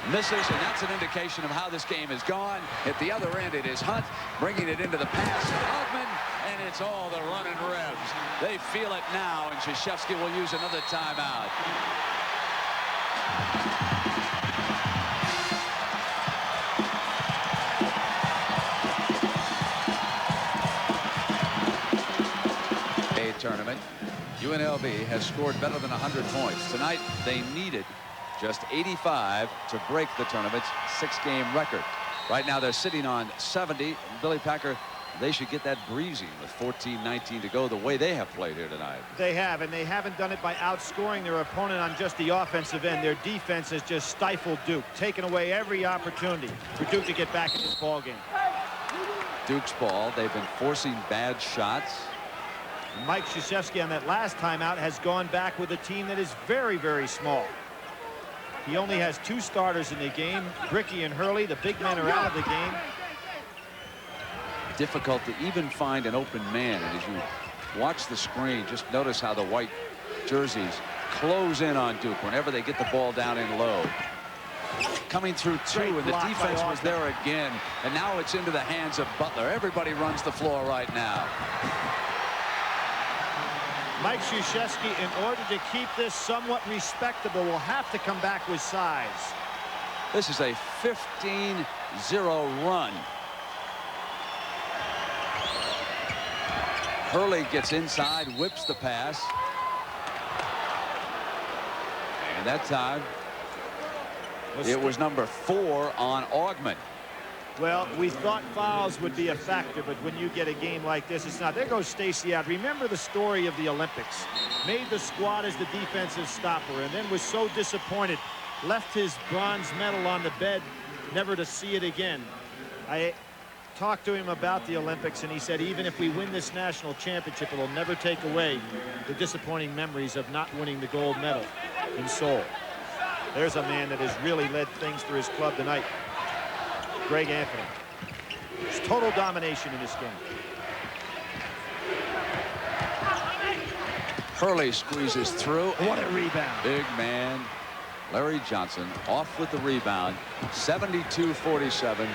Misses, and that's an indication of how this game has gone. At the other end, it is Hunt bringing it into the pass. Ogman, and And it's all the running Rebs. They feel it now, and Krzyzewski will use another timeout. Tournament. UNLV has scored better than 100 points. Tonight, they needed just 85 to break the tournament's 6-game record. Right now, they're sitting on 70. Billy Packer, they should get that breezy with 14-19 to go the way they have played here tonight. They have, and they haven't done it by outscoring their opponent on just the offensive end. Their defense has just stifled Duke, taken away every opportunity for Duke to get back in this ball game. Duke's ball. They've been forcing bad shots. Mike Krzyzewski on that last timeout has gone back with a team that is very, very small. He only has 2 starters in the game. Bricky and Hurley, the big men, are out of the game. Difficult to even find an open man. And as you watch the screen, just notice how the white jerseys close in on Duke whenever they get the ball down in low. Coming through 2, and the defense was there again. And now it's into the hands of Butler. Everybody runs the floor right now. Mike Krzyzewski, in order to keep this somewhat respectable, will have to come back with size. This is a 15-0 run. Hurley gets inside, whips the pass. And that time, it was number 4 on Augment. Well, we thought fouls would be a factor, but when you get a game like this, it's not. There goes Stacey out. Remember the story of the Olympics. Made the squad as the defensive stopper, and then was so disappointed. Left his bronze medal on the bed, never to see it again. I talked to him about the Olympics, and he said even if we win this national championship, it'll never take away the disappointing memories of not winning the gold medal in Seoul. There's a man that has really led things for his club tonight. Greg Anthony. It's total domination in this game. Hurley squeezes through. What a rebound. Big man Larry Johnson off with the rebound. 72-47.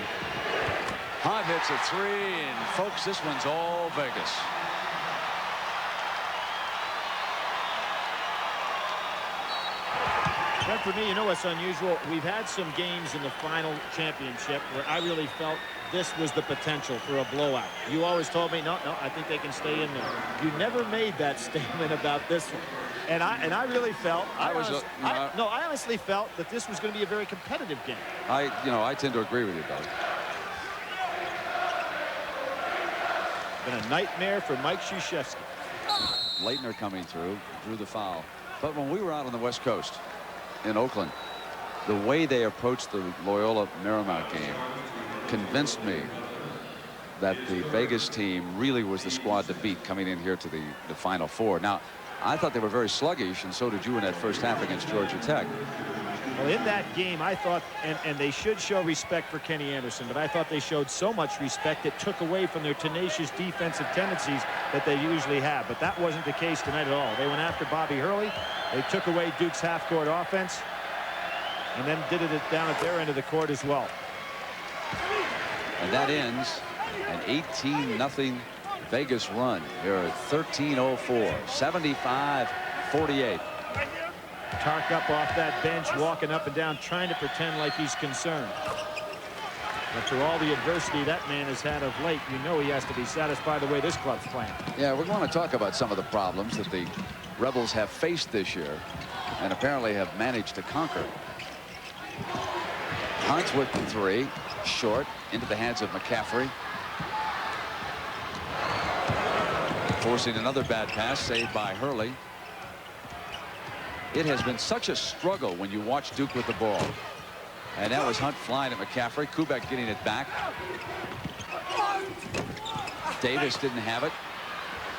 Hunt hits a 3, and folks, this one's all Vegas. But for me, you know what's unusual? We've had some games in the final championship where I really felt this was the potential for a blowout. You always told me, no, I think they can stay in there. You never made that statement about this one. And I really felt, I honestly felt that this was going to be a very competitive game. I tend to agree with you, Doug. Been a nightmare for Mike Krzyzewski. Leitner coming through, drew the foul. But when we were out on the West Coast in Oakland, the way they approached the Loyola Marymount game convinced me that the Vegas team really was the squad to beat coming in here to the Final Four. Now, I thought they were very sluggish, and so did you in that first half against Georgia Tech. Well, in that game, I thought, and they should show respect for Kenny Anderson, but I thought they showed so much respect it took away from their tenacious defensive tendencies that they usually have. But that wasn't the case tonight at all. They went after Bobby Hurley. They took away Duke's half-court offense, and then did it down at their end of the court as well. And that ends an 18-0 Vegas run here at 13:04, 75-48. Tark up off that bench, walking up and down, trying to pretend like he's concerned. After all the adversity that man has had of late, you know he has to be satisfied the way this club's playing. Yeah, we're going to talk about some of the problems that the Rebels have faced this year and apparently have managed to conquer. Hunt with the 3, short, into the hands of McCaffrey. Forcing another bad pass, saved by Hurley. It has been such a struggle when you watch Duke with the ball. And that was Hunt flying at McCaffrey. Kubek getting it back. Davis didn't have it.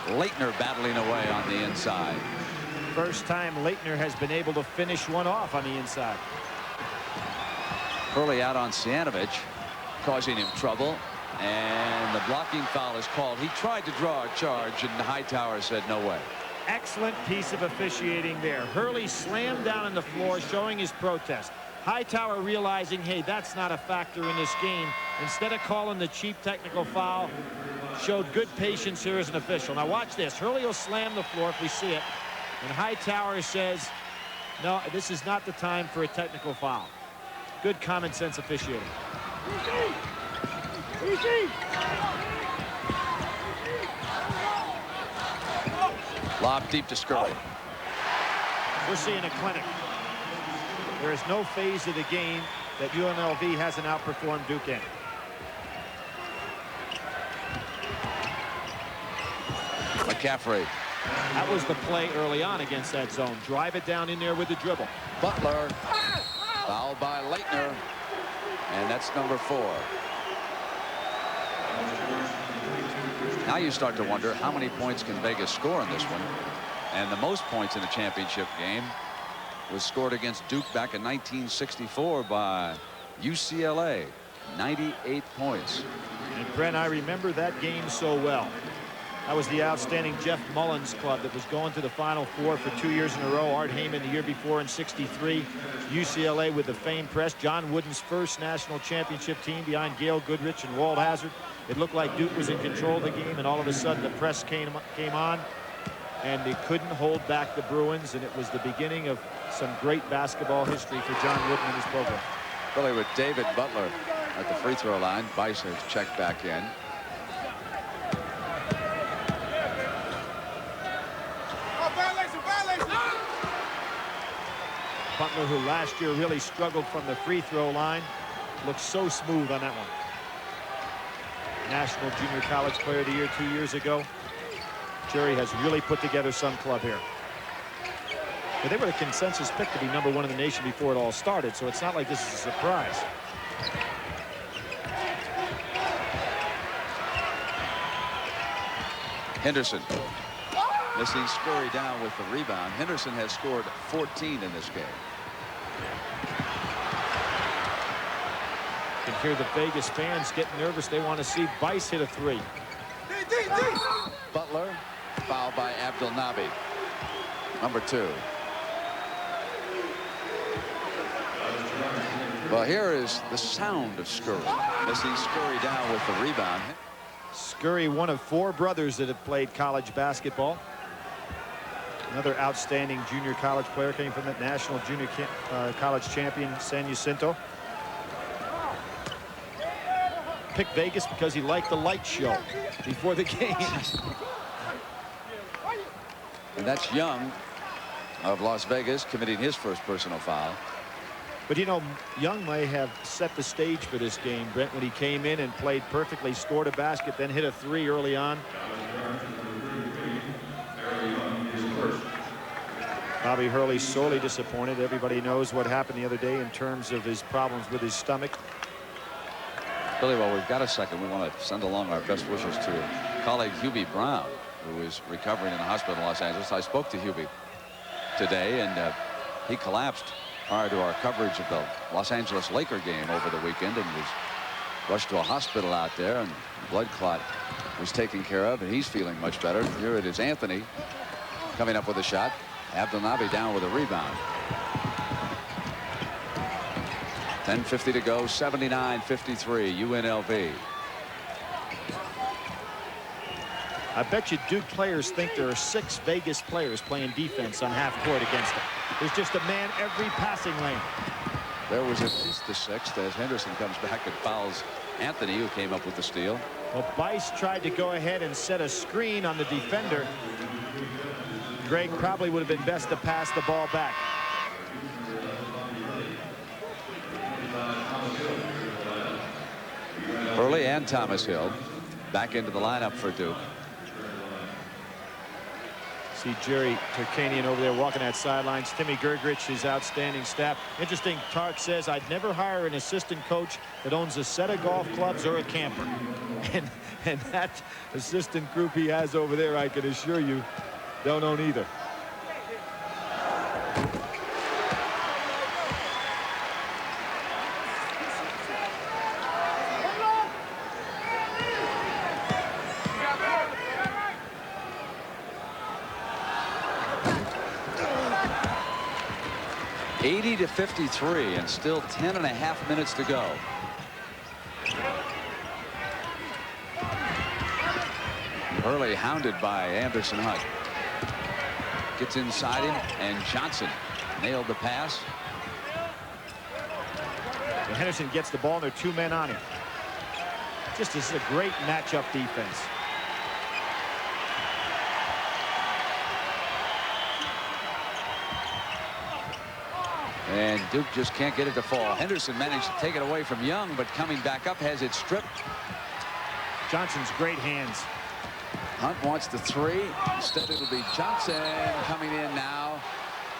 Leitner battling away on the inside. First time Leitner has been able to finish one off on the inside. Hurley out on Cianovich, causing him trouble. And the blocking foul is called. He tried to draw a charge, and Hightower said no way. Excellent piece of officiating there. Hurley slammed down on the floor, showing his protest. Hightower realizing, hey, that's not a factor in this game. Instead of calling the cheap technical foul, showed good patience here as an official. Now watch this. Hurley will slam the floor if we see it. And Hightower says, no, this is not the time for a technical foul. Good common sense officiating. Lob deep to Scurry. We're seeing a clinic. There is no phase of the game that UNLV hasn't outperformed Duke in. McCaffrey. That was the play early on against that zone. Drive it down in there with the dribble. Butler. Fouled by Leitner. And that's number 4. Now you start to wonder how many points can Vegas score in this one. And the most points in a championship game was scored against Duke back in 1964 by UCLA. 98 points. And Brent, I remember that game so well. That was the outstanding Jeff Mullins club that was going to the Final Four for 2 years in a row. Art Heyman the year before in '63. UCLA with the famed press. John Wooden's first national championship team behind Gail Goodrich and Walt Hazard. It looked like Duke was in control of the game, and all of a sudden the press came on, and they couldn't hold back the Bruins, and it was the beginning of some great basketball history for John Wooden and his program. Really, with David Butler at the free throw line, Bice has checked back in. Butler, who last year really struggled from the free throw line, looks so smooth on that one. National Junior College Player of the Year 2 years ago. Jerry has really put together some club here. But they were the consensus pick to be #1 in the nation before it all started, so it's not like this is a surprise. Henderson. Missing Scurry down with the rebound. Henderson has scored 14 in this game. You can hear the Vegas fans getting nervous. They want to see Bice hit a 3. Butler fouled by Abdel Nabi. Number 2. Well, here is the sound of Scurry. Missing Scurry down with the rebound. Scurry, one of 4 brothers that have played college basketball. Another outstanding junior college player, came from the national junior college champion San Jacinto. Picked Vegas because he liked the light show before the game. And that's Young of Las Vegas committing his first personal foul. But you know, Young may have set the stage for this game, Brent, when he came in and played perfectly, scored a basket, then hit a 3 early on. Bobby Hurley sorely disappointed. Everybody knows what happened the other day in terms of his problems with his stomach. Billy, while we've got a second, we want to send along our best wishes to colleague Hubie Brown, who is recovering in a hospital in Los Angeles. I spoke to Hubie today, and he collapsed prior to our coverage of the Los Angeles Laker game over the weekend and was rushed to a hospital out there, and blood clot was taken care of, and he's feeling much better. Here it is Anthony coming up with a shot. Abdel Nabi down with a rebound. 10:50 to go. 79-53 UNLV. I bet you Duke players think there are 6 Vegas players playing defense on half court against them. There's just a man every passing lane. There was at least the 6th as Henderson comes back and fouls Anthony, who came up with the steal. Well, Bice tried to go ahead and set a screen on the defender. Greg probably would have been best to pass the ball back. Hurley and Thomas Hill back into the lineup for Duke. See Jerry Turkanian over there walking that sidelines. Timmy Gergrich, his outstanding staff. Interesting, Tark says, I'd never hire an assistant coach that owns a set of golf clubs or a camper. And that assistant group he has over there, I can assure you, don't own either. (80-53) and still 10.5 minutes to go. Hurley hounded by Anderson Hunt. Gets inside him, and Johnson nailed the pass. And Henderson gets the ball, and there are 2 men on him. Just this is a great matchup defense. And Duke just can't get it to fall. Henderson managed to take it away from Young, but coming back up has it stripped. Johnson's great hands. Hunt wants the 3. Instead it'll be Johnson coming in now,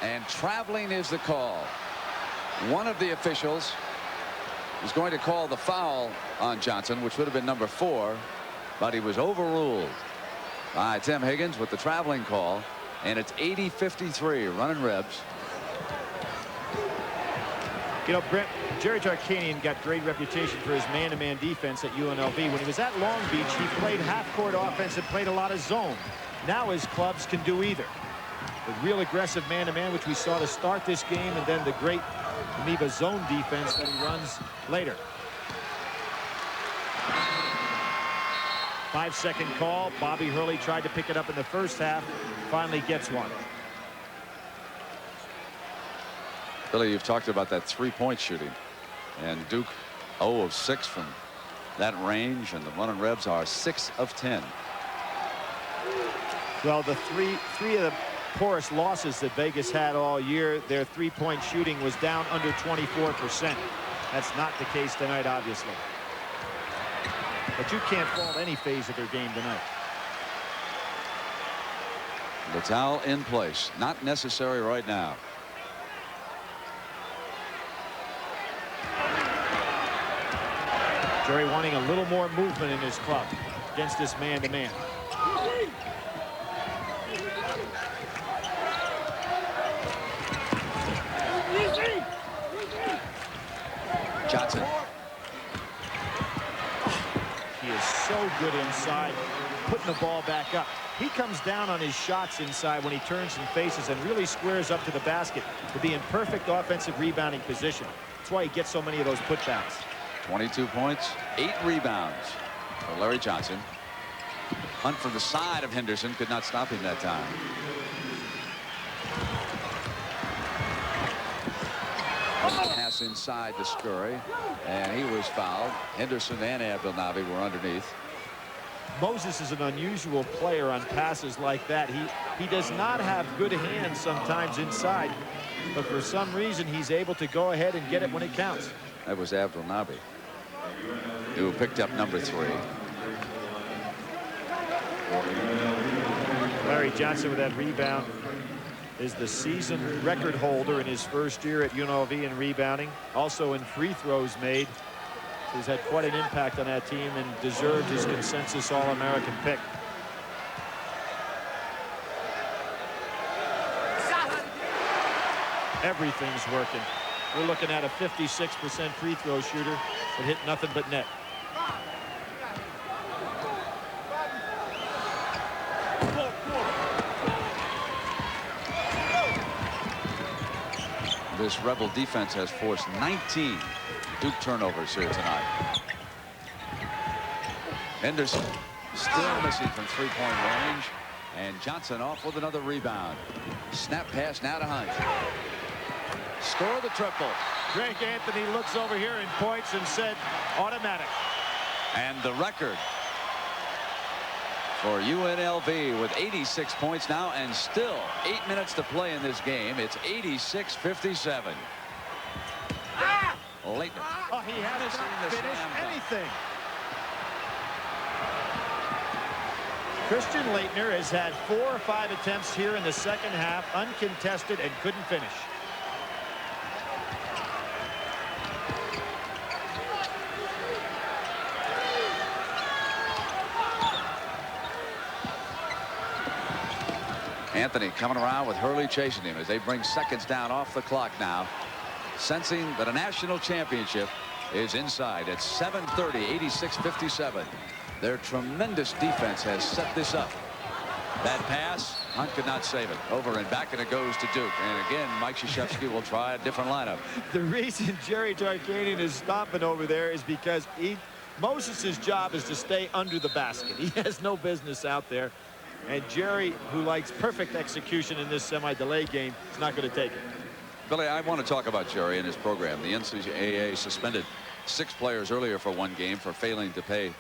and traveling is the call. One of the officials is going to call the foul on Johnson, which would have been number 4, but he was overruled by Tim Higgins with the traveling call, and it's 80-53 Running Rebs. You know, Brent, Jerry Tarkanian got great reputation for his man-to-man defense at UNLV. When he was at Long Beach, he played half-court offense and played a lot of zone. Now his clubs can do either. The real aggressive man-to-man, which we saw to start this game, and then the great Neva zone defense that he runs later. 5-second call. Bobby Hurley tried to pick it up in the first half. Finally gets one. Billy, you've talked about that 3-point shooting, and Duke 0 of 6 from that range, and the Running Rebs are 6 of 10. Well, the three of the poorest losses that Vegas had all year, their 3-point shooting was down under 24%. That's not the case tonight, obviously. But you can't fault any phase of their game tonight. The towel in place, not necessary right now. Jerry wanting a little more movement in his club against this man-to-man. Johnson. He is so good inside, putting the ball back up. He comes down on his shots inside when he turns and faces and really squares up to the basket to be in perfect offensive rebounding position. That's why he gets so many of those putbacks. 22 points, 8 rebounds for Larry Johnson. Hunt from the side of Henderson could not stop him that time. Pass inside to Scurry, and he was fouled. Henderson and Abdelnaby were underneath. Moses is an unusual player on passes like that. He does not have good hands sometimes inside, but for some reason he's able to go ahead and get it when it counts. That was Abdelnaby, who picked up number 3. Larry Johnson with that rebound is the season record holder in his first year at UNLV in rebounding, also in free throws made. He's had quite an impact on that team and deserved his consensus All-American pick. Everything's working. We're looking at a 56% free throw shooter that hit nothing but net. This Rebel defense has forced 19 Duke turnovers here tonight. Henderson still missing from 3-point range, and Johnson off with another rebound. Snap pass now to Hunt. Score the triple. Greg Anthony looks over here and points and said automatic. And the record for UNLV with 86 points now, and still 8 minutes to play in this game. It's 86-57. Leitner. Oh, he hasn't finished anything. Christian Leitner has had 4 or 5 attempts here in the second half, uncontested, and couldn't finish. Anthony coming around with Hurley chasing him as they bring seconds down off the clock now, sensing that a national championship is inside at 7:30, 86-57. Their tremendous defense has set this up. That pass, Hunt could not save it. Over and back, and it goes to Duke. And again, Mike Krzyzewski will try a different lineup. The reason Jerry Tarkanian is stopping over there is because Moses' job is to stay under the basket. He has no business out there. And Jerry, who likes perfect execution in this semi-delay game, is not going to take it. Billy, I want to talk about Jerry and his program. The NCAA suspended 6 players earlier for 1 game for failing to pay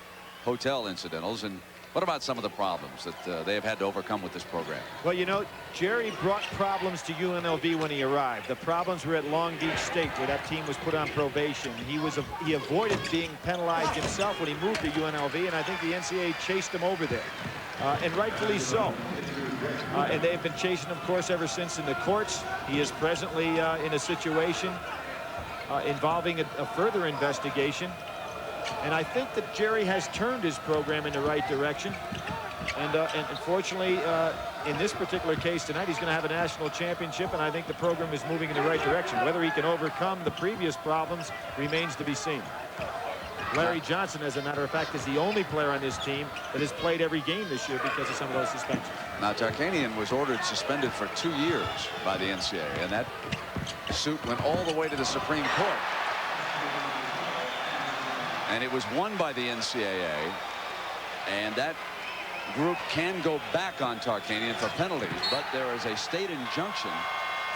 hotel incidentals. And what about some of the problems that they have had to overcome with this program? Well, you know, Jerry brought problems to UNLV when he arrived. The problems were at Long Beach State, where that team was put on probation. He avoided being penalized himself when he moved to UNLV, and I think the NCAA chased him over there, and rightfully so. And they've been chasing him, of course, ever since in the courts. He is presently in a situation involving a further investigation. And I think that Jerry has turned his program in the right direction. And unfortunately, in this particular case tonight, he's going to have a national championship, and I think the program is moving in the right direction. Whether he can overcome the previous problems remains to be seen. Larry Johnson, as a matter of fact, is the only player on this team that has played every game this year because of some of those suspensions. Now, Tarkanian was ordered suspended for 2 years by the NCAA, and that suit went all the way to the Supreme Court. And it was won by the NCAA, and that group can go back on Tarkanian for penalties, but there is a state injunction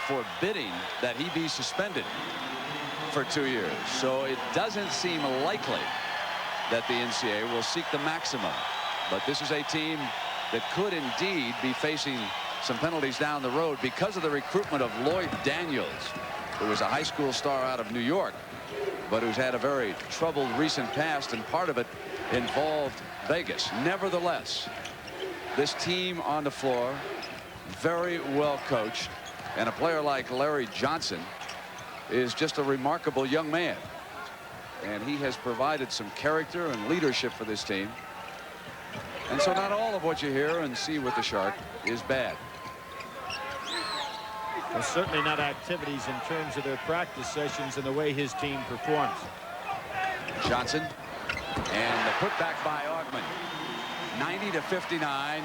forbidding that he be suspended for 2 years. So it doesn't seem likely that the NCAA will seek the maximum. But this is a team that could indeed be facing some penalties down the road because of the recruitment of Lloyd Daniels, who was a high school star out of New York, but who's had a very troubled recent past, and part of it involved Vegas. Nevertheless, this team on the floor, very well coached, and a player like Larry Johnson is just a remarkable young man, and he has provided some character and leadership for this team. And so not all of what you hear and see with the Shark is bad. Well, certainly not activities in terms of their practice sessions and the way his team performs. Johnson, and the putback by Augman, 90-59.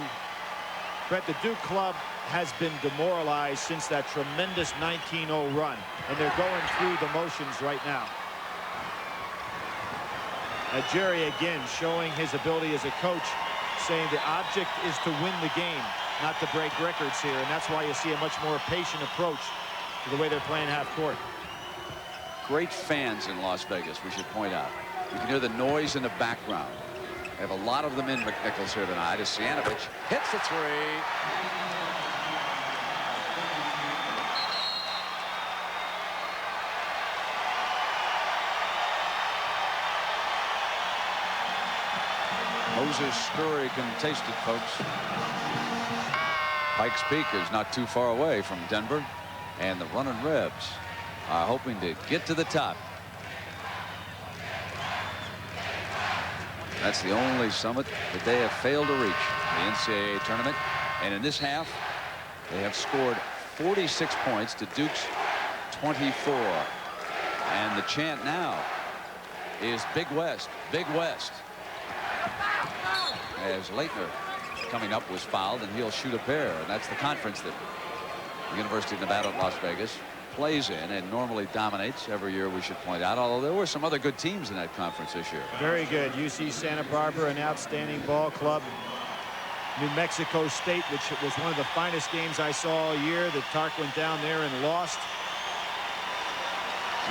Brett, the Duke club has been demoralized since that tremendous 19-0 run, and they're going through the motions right now. Jerry again showing his ability as a coach, saying the object is to win the game, not to break records here, and that's why you see a much more patient approach to the way they're playing half court. Great fans in Las Vegas, we should point out. You can hear the noise in the background. They have a lot of them in McNichols here tonight as Cianovich hits the 3. Moses Scurry can taste it, folks. Pikes Peak is not too far away from Denver, and the Runnin' Rebs are hoping to get to the top. That's the only summit that they have failed to reach in the NCAA tournament. And in this half, they have scored 46 points to Duke's 24. And the chant now is Big West, Big West. As Leitner coming up was fouled, and he'll shoot a pair. And that's the conference that the University of Nevada at Las Vegas plays in and normally dominates every year, we should point out, although there were some other good teams in that conference this year. Very good. UC Santa Barbara, an outstanding ball club. New Mexico State, which was one of the finest games I saw all year. The Tark went down there and lost.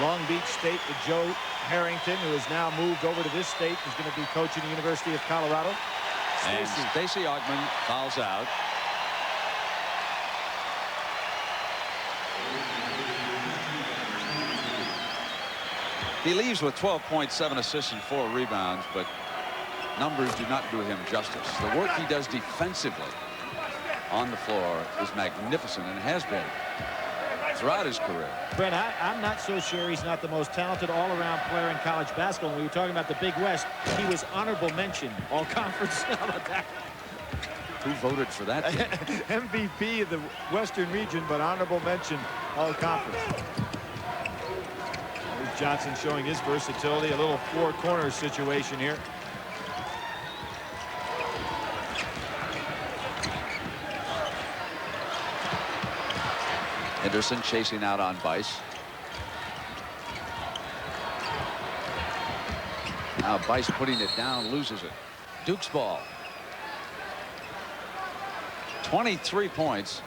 Long Beach State with Joe Harrington, who has now moved over to this state, is going to be coaching the University of Colorado. And Stacey Augman fouls out. He leaves with 12.7 assists and 4 rebounds, but numbers do not do him justice. The work he does defensively on the floor is magnificent and has been throughout his career. Brent, I'm not so sure he's not the most talented all-around player in college basketball. When we were talking about the Big West, he was honorable mention all conference. How about that? Who voted for that? MVP of the Western region, but honorable mention all conference. There's Johnson showing his versatility, a little four-corner situation here. Henderson chasing out on Bice. Now Bice putting it down, loses it. Duke's ball. 23 points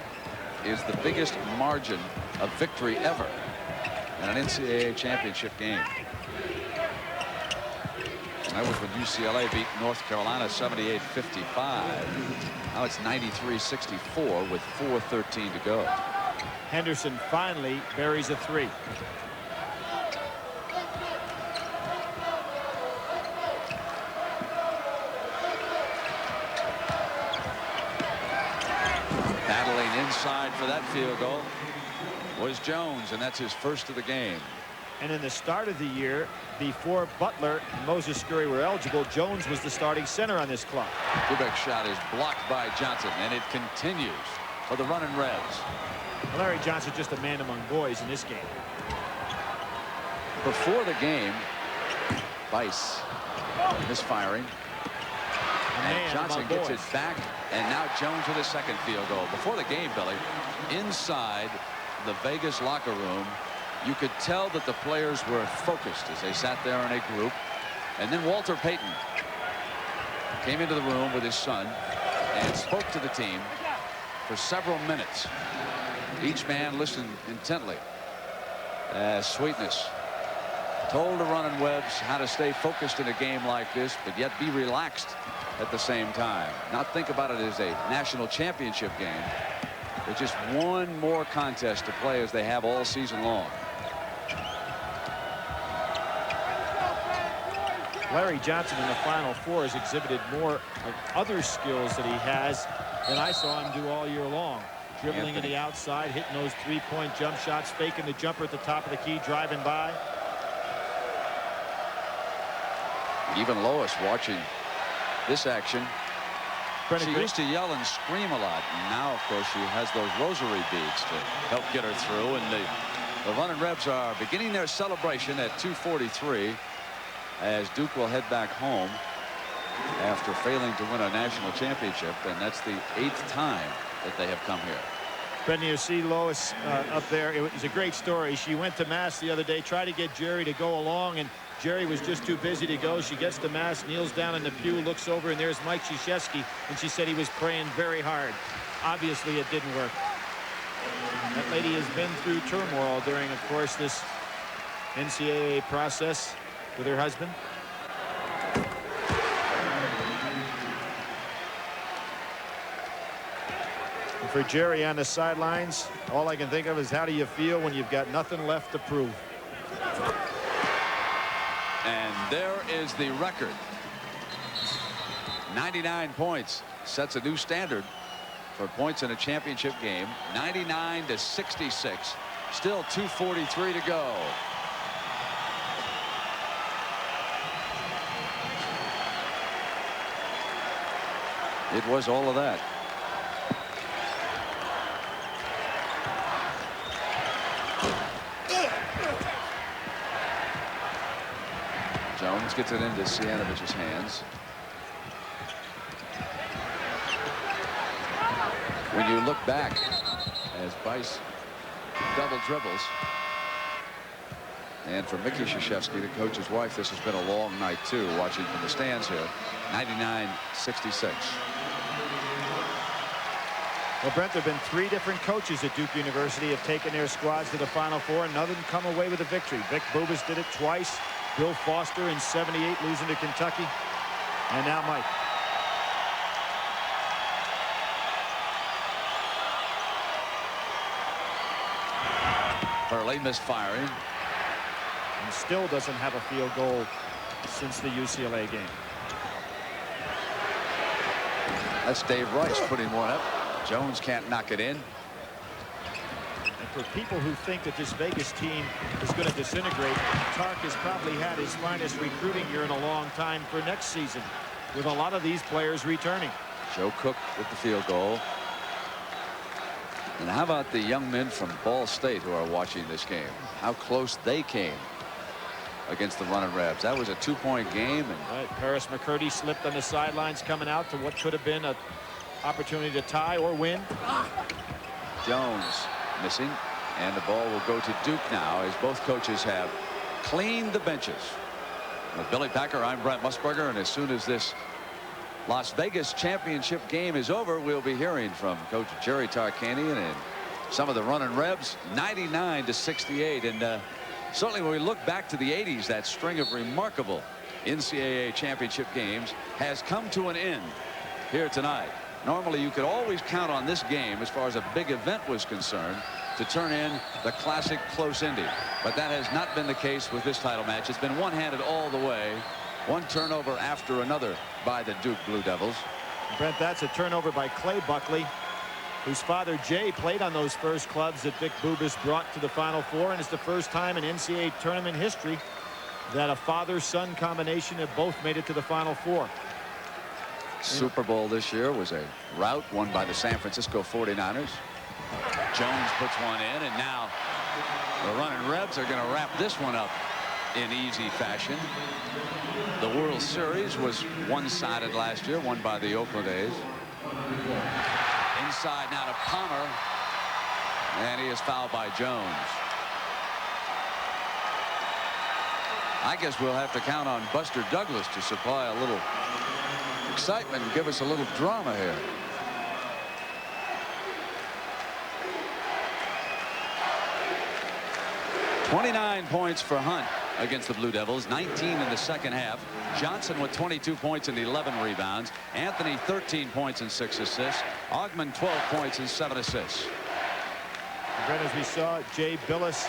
is the biggest margin of victory ever in an NCAA championship game. And that was when UCLA beat North Carolina 78-55. Now it's 93-64 with 4:13 to go. Henderson finally buries a three. Battling inside for that field goal was Jones, and that's his first of the game. And in the start of the year, before Butler and Moses Scurry were eligible, Jones was the starting center on this club. Kubek's shot is blocked by Johnson, and it continues for the running Reds. Larry Johnson just a man among boys in this game. Before the game, Bice misfiring. And Johnson gets it back, and now Jones with a second field goal. Before the game, Billy, inside the Vegas locker room, you could tell that the players were focused as they sat there in a group. And then Walter Payton came into the room with his son and spoke to the team for several minutes. Each man listened intently as Sweetness told the running Webbs how to stay focused in a game like this, but yet be relaxed at the same time. Not think about it as a national championship game, but just one more contest to play as they have all season long. Larry Johnson in the Final Four has exhibited more of other skills that he has than I saw him do all year long. Dribbling in the outside, hitting those three-point jump shots, faking the jumper at the top of the key, driving by. Even Lois watching this action. She used to yell and scream a lot. And now, of course, she has those rosary beads to help get her through. And the running Rebs are beginning their celebration at 2:43 as Duke will head back home after failing to win a national championship. And that's the 8th time that they have come here. Brendan, you see Lois up there. It was a great story. She went to Mass the other day, tried to get Jerry to go along, and Jerry was just too busy to go. She gets to Mass, kneels down in the pew, looks over, and there's Mike Krzyzewski, and she said he was praying very hard. Obviously, it didn't work. That lady has been through turmoil during, of course, this NCAA process with her husband. And for Jerry on the sidelines, all I can think of is how do you feel when you've got nothing left to prove? And there is the record. 99 points sets a new standard for points in a championship game. 99-66. Still 2:43 to go. It was all of that. Jones gets it into Sijanović's hands. When you look back as Bice double dribbles, and for Mickey Krzyzewski, the coach's wife, this has been a long night too, watching from the stands here. 99-66. Well, Brent, there have been 3 different coaches at Duke University have taken their squads to the Final Four, and none of them come away with a victory. Vic Bubas did it twice. Bill Foster in '78 losing to Kentucky. And now Mike. Hurley misfiring. And still doesn't have a field goal since the UCLA game. That's Dave Rice putting one up. Jones can't knock it in. And for people who think that this Vegas team is going to disintegrate, Tark has probably had his finest recruiting year in a long time for next season, with a lot of these players returning. Joe Cook with the field goal. And how about the young men from Ball State who are watching this game? How close they came against the running Rebs. That was a 2-point game. And right, Paris McCurdy slipped on the sidelines coming out to what could have been an opportunity to tie or win. Jones missing, and the ball will go to Duke now as both coaches have cleaned the benches. With Billy Packer, I'm Brent Musburger, and as soon as this Las Vegas championship game is over, we'll be hearing from Coach Jerry Tarkanian and some of the running Rebs. 99-68, and certainly when we look back to the 80s, that string of remarkable NCAA championship games has come to an end here tonight. Normally you could always count on this game, as far as a big event was concerned, to turn in the classic close ending, but that has not been the case with this title match. It's been one-handed all the way, one turnover after another by the Duke Blue Devils. Brent, that's a turnover by Clay Buckley, whose father Jay played on those first clubs that Vic Bubas brought to the Final Four, and it's the first time in NCAA tournament history that a father-son combination have both made it to the Final Four. Super Bowl this year was a rout won by the San Francisco 49ers. Jones puts one in, and now the running Rebs are going to wrap this one up in easy fashion. The World Series was one-sided last year, won by the Oakland A's. Inside now to Palmer, and he is fouled by Jones. I guess we'll have to count on Buster Douglas to supply a little excitement and give us a little drama here. .29 points for Hunt against the Blue Devils, 19 in the second half. Johnson with 22 points and 11 rebounds. Anthony 13 points and 6 assists. Augman 12 points and 7 assists. And as we saw, Jay Billis,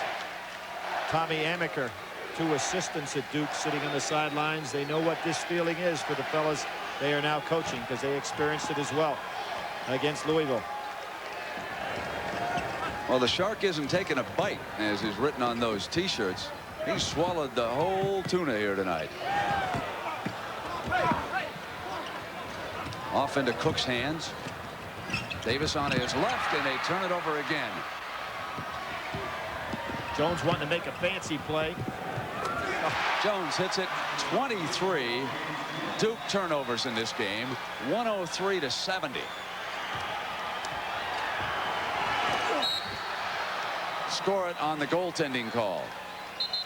Tommy Amaker, 2 assistants at Duke sitting on the sidelines. They know what this feeling is for the fellas they are now coaching, because they experienced it as well against Louisville. Well, the shark isn't taking a bite, as is written on those T-shirts. He swallowed the whole tuna here tonight. Off into Cook's hands. Davis on his left, and they turn it over again. Jones wanting to make a fancy play. Jones hits it. 23 Duke turnovers in this game, 103-70. Score it on the goaltending call.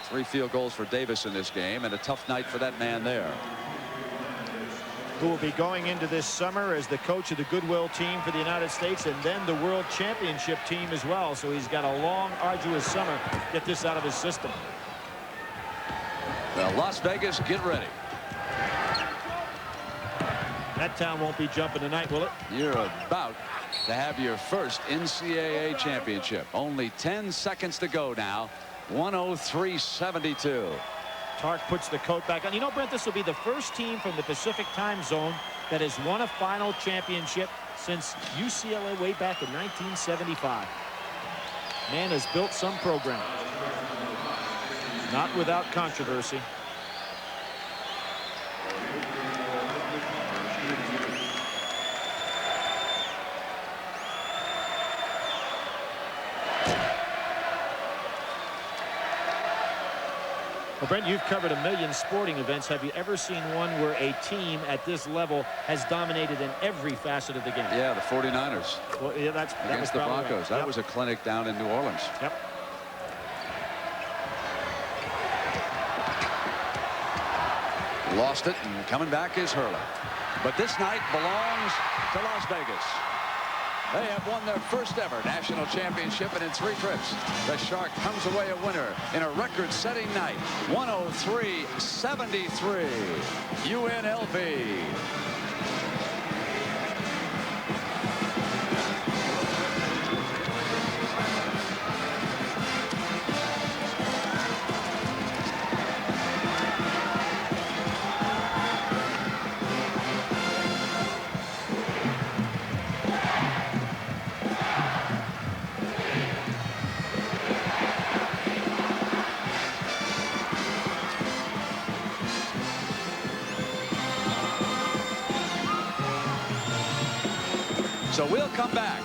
3 field goals for Davis in this game, and a tough night for that man there. Who will be going into this summer as the coach of the Goodwill team for the United States, and then the World Championship team as well. So he's got a long, arduous summer to get this out of his system. Well, Las Vegas, get ready. That town won't be jumping tonight, will it? You're about to have your first NCAA championship. Only 10 seconds to go now. 103-72. Tark puts the coat back on. You know, Brent, this will be the first team from the Pacific time zone that has won a final championship since UCLA way back in 1975. Man has built some program. Not without controversy. Well, Brent, you've covered a million sporting events. Have you ever seen one where a team at this level has dominated in every facet of the game? Yeah, the 49ers. Well, yeah, that against the Broncos. Right. That was a clinic down in New Orleans. Yep. Lost it, and coming back is Hurley. But this night belongs to Las Vegas. They have won their first ever national championship, and in 3 trips, the Shark comes away a winner in a record-setting night. 103-73. UNLV. So we'll come back.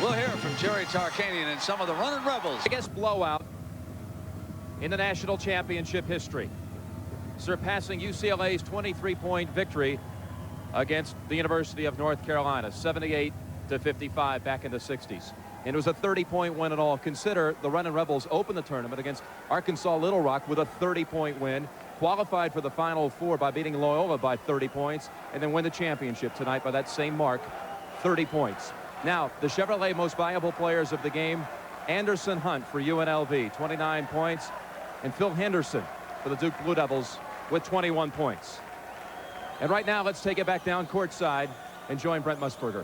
We'll hear from Jerry Tarkanian and some of the running Rebels. Biggest blowout in the national championship history, surpassing UCLA's 23-point victory against the University of North Carolina, 78-55 back in the 60s. And it was a 30-point win in all. Consider the running Rebels opened the tournament against Arkansas Little Rock with a 30-point win. qualified for the Final Four by beating Loyola by 30 points, and then win the championship tonight by that same mark, 30 points. Now, the Chevrolet most valuable players of the game, Anderson Hunt for UNLV, 29 points, and Phil Henderson for the Duke Blue Devils with 21 points. And right now, let's take it back down courtside and join Brent Musburger.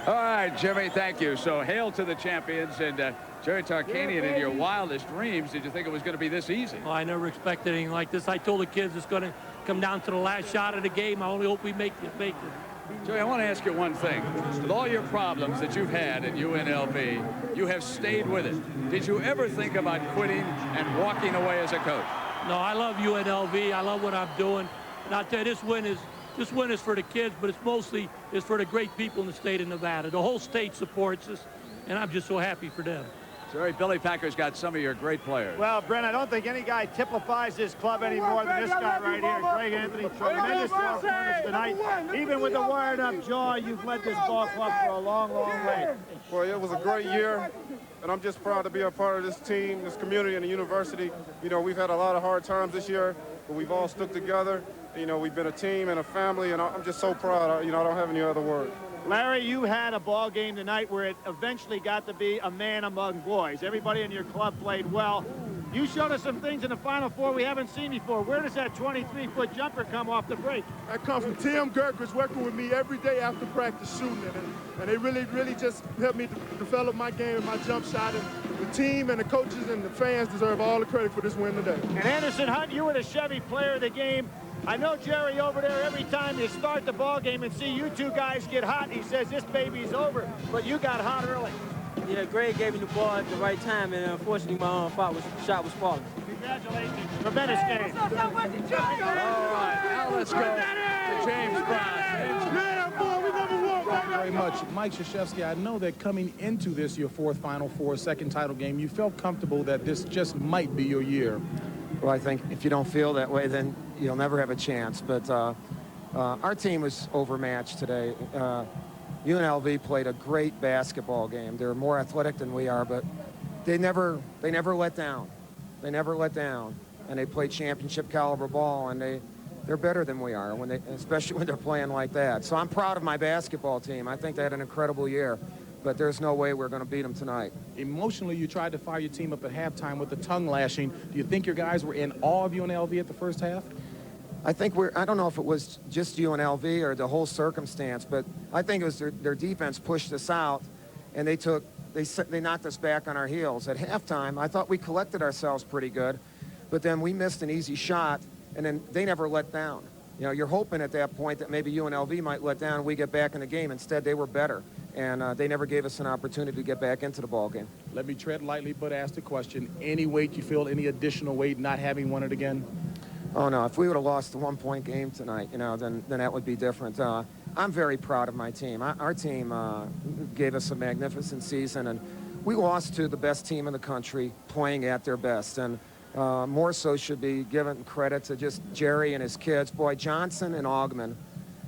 All right, Jimmy, thank you. So hail to the champions. And Jerry Tarkanian, in your wildest dreams, did you think it was going to be this easy? Oh, I never expected anything like this. I told the kids it's going to come down to the last shot of the game. I only hope we make it. Jerry, I want to ask you one thing. With all your problems that you've had at UNLV, you have stayed with it. Did you ever think about quitting and walking away as a coach? No, I love UNLV. I love what I'm doing. And I'll tell you, this win is for the kids, but it's mostly for the great people in the state of Nevada. The whole state supports us, and I'm just so happy for them. Jerry, Billy Packer's got some of your great players. Well, Brent, I don't think any guy typifies this club any more than this guy right here. Greg Anthony, tremendous performance tonight. Even with the wired-up jaw, you've led this ball club for a long, long way. Well, it was a great year, and I'm just proud to be a part of this team, this community, and the university. You know, we've had a lot of hard times this year, but we've all stuck together. You know, we've been a team and a family, and I'm just so proud. You know, I don't have any other word. Larry, you had a ball game tonight where it eventually got to be a man among boys. Everybody in your club played well. You showed us some things in the Final Four we haven't seen before. Where does that 23-foot jumper come off the break? That comes from Tim Gerkers working with me every day after practice shooting it. And they really just helped me to develop my game and my jump shot. And the team and the coaches and the fans deserve all the credit for this win today. And Anderson Hunt, you were the Chevy player of the game. I know Jerry over there, every time you start the ball game and see you two guys get hot, he says this baby's over, but you got hot early. Yeah, Greg gave me the ball at the right time, and unfortunately my shot was falling. Congratulations. Tremendous game. All right, now let's go to James Brown. Man, boy, we never won. Thank you very much. Mike Krzyzewski, I know that coming into this, your fourth Final Four, second title game, you felt comfortable that this just might be your year. Well, I think if you don't feel that way, then you'll never have a chance. But our team was overmatched today. UNLV played a great basketball game. They're more athletic than we are, but they never let down. They never let down, and they play championship caliber ball, and they're better than we are especially when they're playing like that. So I'm proud of my basketball team. I think they had an incredible year, but there's no way we're going to beat them tonight. Emotionally, you tried to fire your team up at halftime with the tongue lashing. Do you think your guys were in awe of UNLV at the first half? I think I don't know if it was just UNLV or the whole circumstance, but I think it was their defense pushed us out, and they knocked us back on our heels. At halftime, I thought we collected ourselves pretty good, but then we missed an easy shot, and then they never let down. You know, you're hoping at that point that maybe UNLV might let down and we get back in the game. Instead, they were better, and they never gave us an opportunity to get back into the ball game. Let me tread lightly, but ask the question. Any weight you feel, any additional weight not having won it again? Oh, no. If we would have lost the one-point game tonight, you know, then that would be different. I'm very proud of my team. Our team gave us a magnificent season, and we lost to the best team in the country playing at their best. And more so should be given credit to just Jerry and his kids. Boy, Johnson and Augman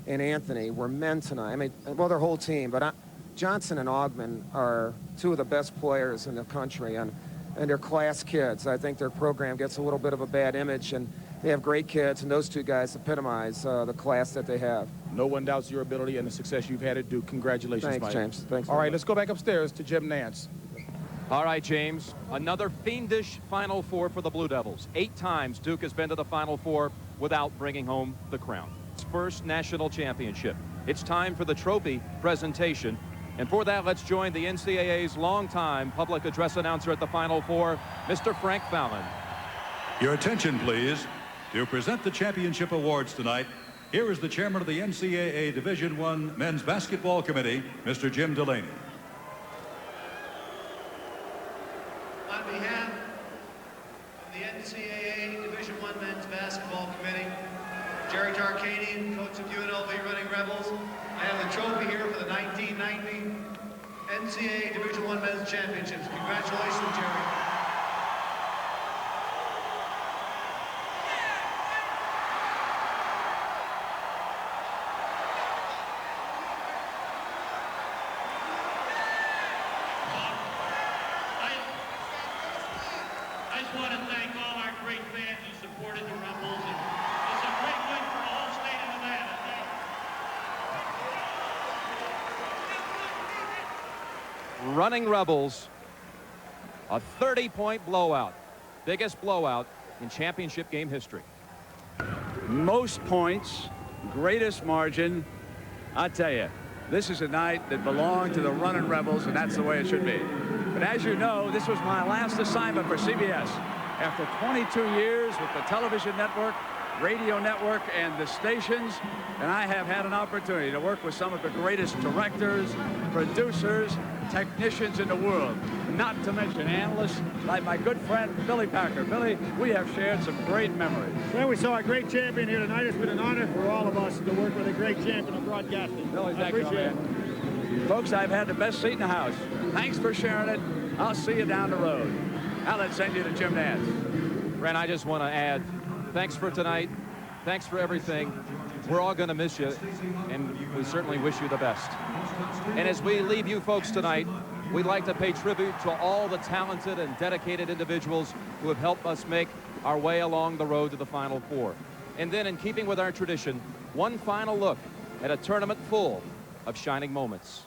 and Anthony were men tonight. I mean, well, their whole team, but Johnson and Augman are two of the best players in the country, and they're class kids. I think their program gets a little bit of a bad image, and they have great kids, and those two guys epitomize the class that they have. No one doubts your ability and the success you've had at Duke. Congratulations, Mike. Thanks, James. Thanks. All right, let's go back upstairs to Jim Nance. All right, James, another fiendish Final Four for the Blue Devils. 8 times Duke has been to the Final Four without bringing home the crown. Its first national championship. It's time for the trophy presentation. And for that, let's join the NCAA's longtime public address announcer at the Final Four, Mr. Frank Fallon. Your attention, please. To present the championship awards tonight, here is the chairman of the NCAA Division I Men's Basketball Committee, Mr. Jim Delaney. On behalf of the NCAA Division I Men's Basketball Committee, Jerry Tarkanian, coach of UNLV Running Rebels, I have the trophy here for the 1990 NCAA Division I Men's Championships. Congratulations, Jerry. I just want to thank all our great fans who supported the Rebels. And it's a great win for the whole state of Nevada. Running Rebels, a 30-point blowout. Biggest blowout in championship game history. Most points, greatest margin. I tell you, this is a night that belonged to the Running Rebels, and that's the way it should be. But as you know, this was my last assignment for CBS. After 22 years with the television network, radio network, and the stations, and I have had an opportunity to work with some of the greatest directors, producers, technicians in the world, not to mention analysts like my good friend Billy Packer. Billy, we have shared some great memories. Well, we saw a great champion here tonight. It's been an honor for all of us to work with a great champion of broadcasting. Billy, I thank you, appreciate it. man. Folks, I've had the best seat in the house. Thanks for sharing it. I'll see you down the road. Now let's send you to Jim Nance. Ren, I just want to add, thanks for tonight. Thanks for everything. We're all going to miss you, and we certainly wish you the best. And as we leave you folks tonight, we'd like to pay tribute to all the talented and dedicated individuals who have helped us make our way along the road to the Final Four. And then, in keeping with our tradition, one final look at a tournament full of shining moments.